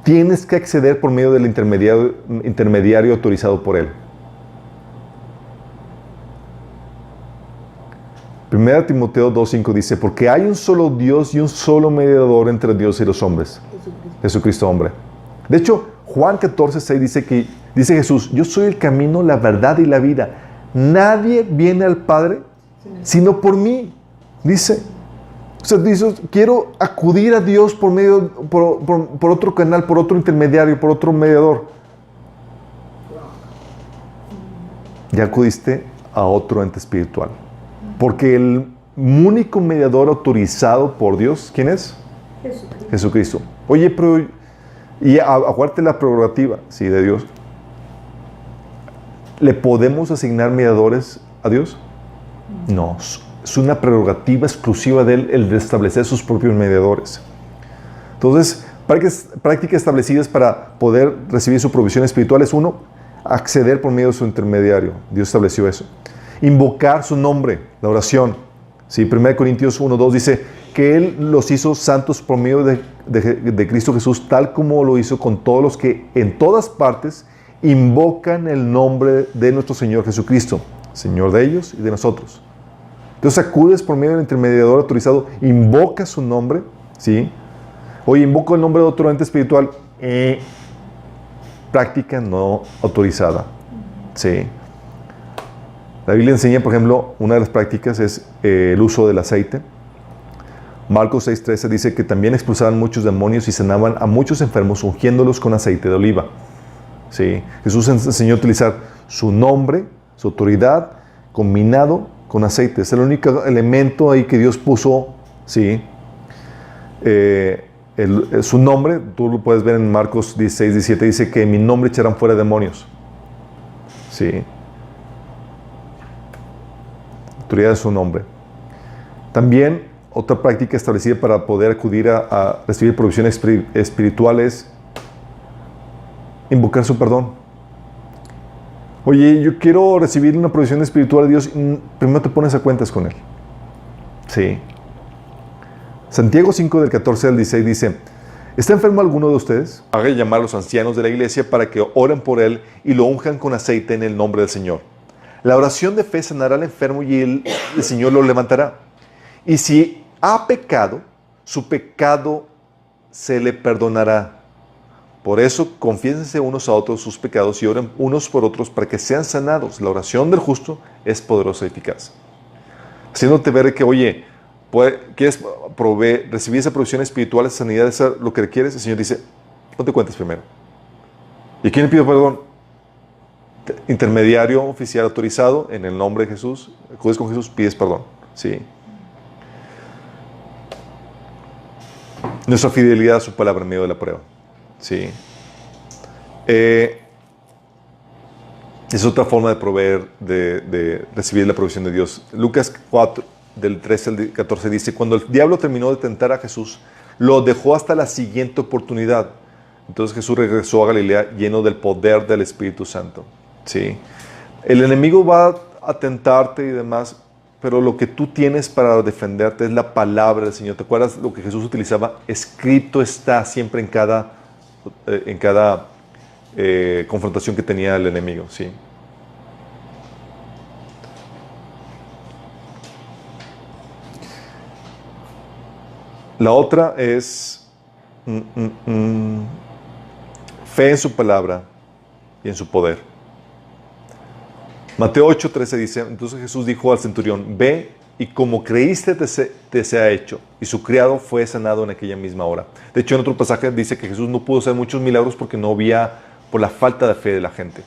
tienes que acceder por medio del intermediario autorizado por Él. 1 Timoteo 2:5 dice, porque hay un solo Dios y un solo mediador entre Dios y los hombres. Jesucristo hombre. De hecho, Juan 14:6 dice Jesús, yo soy el camino, la verdad y la vida. Nadie viene al Padre sino por mí. Dice, o sea, dice, quiero acudir a Dios por otro canal, por otro intermediario, por otro mediador. Ya acudiste a otro ente espiritual. Porque el único mediador autorizado por Dios, ¿quién es? Jesucristo. Oye, pero, y acuérdate la prerrogativa, sí, de Dios. ¿Le podemos asignar mediadores a Dios? No, es una prerrogativa exclusiva de Él el de establecer sus propios mediadores. Entonces, prácticas establecidas para poder recibir su provisión espiritual es uno, acceder por medio de su intermediario. Dios estableció eso. Invocar su nombre, la oración. ¿Sí? 1 Corintios 1:2 dice que Él los hizo santos por medio de Cristo Jesús, tal como lo hizo con todos los que en todas partes invocan el nombre de nuestro Señor Jesucristo, Señor de ellos y de nosotros. Entonces acudes por medio del intermediador autorizado, invoca su nombre, ¿sí? Oye, invoco el nombre de otro ente espiritual. Práctica no autorizada, ¿sí? La Biblia enseña, por ejemplo, una de las prácticas es el uso del aceite. Marcos 6:13 dice que también expulsaban muchos demonios y sanaban a muchos enfermos ungiéndolos con aceite de oliva. ¿Sí? Jesús enseñó a utilizar su nombre, su autoridad, combinado con aceite. Es el único elemento ahí que Dios puso, ¿sí? Su nombre, tú lo puedes ver en Marcos 16:17, dice que en mi nombre echarán fuera demonios. ¿Sí? Autoridad de su nombre. También otra práctica establecida para poder acudir a recibir provisiones espirituales, invocar su perdón. Oye, yo quiero recibir una provisión espiritual de Dios, primero te pones a cuentas con Él. Sí. Santiago 5 del 14 al 16 dice, ¿está enfermo alguno de ustedes? Haga llamar a los ancianos de la iglesia para que oren por él y lo unjan con aceite en el nombre del Señor. La oración de fe sanará al enfermo y el Señor lo levantará. Y si ha pecado, su pecado se le perdonará. Por eso, confiésense unos a otros sus pecados y oren unos por otros para que sean sanados. La oración del justo es poderosa y eficaz. Haciéndote ver que, oye, ¿quieres recibir esa provisión espiritual, esa sanidad, esa, lo que requieres? El Señor dice, no te cuentes primero. ¿Y a quién le pido perdón? Intermediario oficial autorizado en el nombre de Jesús, acudes con Jesús, pides perdón. ¿Sí? Nuestra fidelidad a su palabra en medio de la prueba. Sí. Es otra forma de proveer, de recibir la provisión de Dios. Lucas 4, del 13 al 14 dice, cuando el diablo terminó de tentar a Jesús, lo dejó hasta la siguiente oportunidad. Entonces Jesús regresó a Galilea lleno del poder del Espíritu Santo. ¿Sí? El enemigo va a tentarte y demás, pero lo que tú tienes para defenderte es la palabra del Señor. ¿Te acuerdas lo que Jesús utilizaba? Escrito está siempre en cada confrontación que tenía el enemigo. ¿Sí? La otra es fe en su palabra y en su poder. Mateo 8:13 dice, entonces Jesús dijo al centurión, ve y como creíste te sea hecho. Y su criado fue sanado en aquella misma hora. De hecho, en otro pasaje dice que Jesús no pudo hacer muchos milagros porque no había, por la falta de fe de la gente.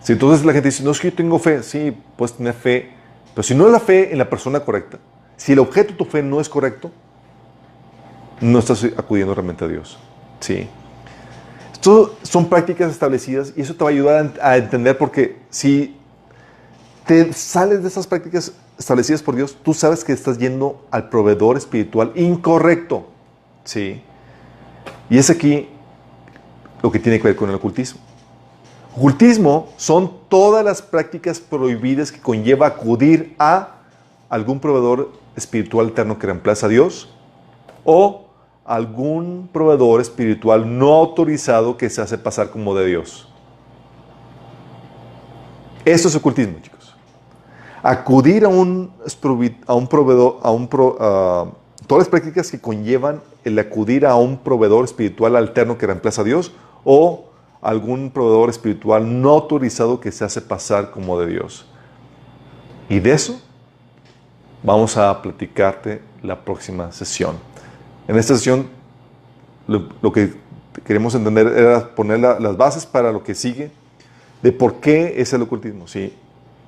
Si entonces la gente dice, no, es que yo tengo fe. Sí, puedes tener fe, pero si no es la fe en la persona correcta, si el objeto de tu fe no es correcto, no estás acudiendo realmente a Dios. Sí. Esto son prácticas establecidas y eso te va a ayudar a entender, porque si te sales de esas prácticas establecidas por Dios, tú sabes que estás yendo al proveedor espiritual incorrecto. Sí. Y es aquí lo que tiene que ver con el ocultismo. Ocultismo son todas las prácticas prohibidas que conlleva acudir a algún proveedor espiritual alterno que reemplaza a Dios o algún proveedor espiritual no autorizado que se hace pasar como de Dios. Esto es ocultismo, chicos. Acudir a un proveedor, todas las prácticas que conllevan el acudir a un proveedor espiritual alterno que reemplaza a Dios o algún proveedor espiritual no autorizado que se hace pasar como de Dios. Y de eso vamos a platicarte la próxima sesión. En esta sesión, lo que queremos entender era poner las bases para lo que sigue, de por qué es el ocultismo. ¿Sí?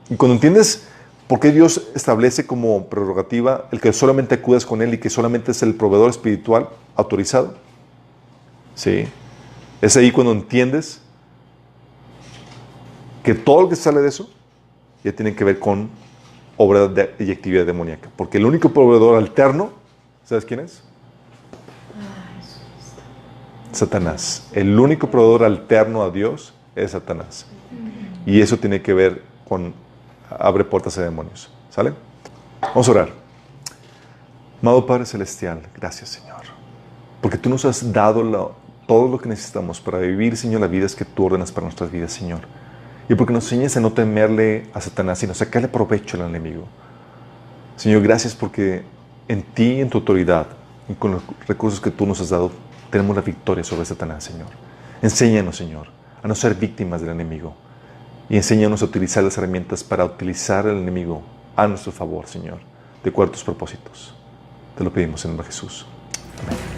Y cuando entiendes por qué Dios establece como prerrogativa el que solamente acudas con Él y que solamente es el proveedor espiritual autorizado, ¿sí? Es ahí cuando entiendes que todo lo que sale de eso ya tiene que ver con obra y actividad demoníaca. Porque el único proveedor alterno, ¿sabes quién es? Satanás. El único proveedor alterno a Dios es Satanás. Y eso tiene que ver con abre puertas a demonios. ¿Sale? Vamos a orar. Amado Padre Celestial, gracias, Señor. Porque tú nos has dado todo lo que necesitamos para vivir, Señor, las vidas que tú ordenas para nuestras vidas, Señor. Y porque nos enseñas a no temerle a Satanás, sino sacarle provecho al enemigo. Señor, gracias porque en ti, en tu autoridad, y con los recursos que tú nos has dado, tenemos la victoria sobre Satanás, Señor. Enséñanos, Señor, a no ser víctimas del enemigo. Y enséñanos a utilizar las herramientas para utilizar al enemigo a nuestro favor, Señor, de acuerdo a tus propósitos. Te lo pedimos en el nombre de Jesús. Amén.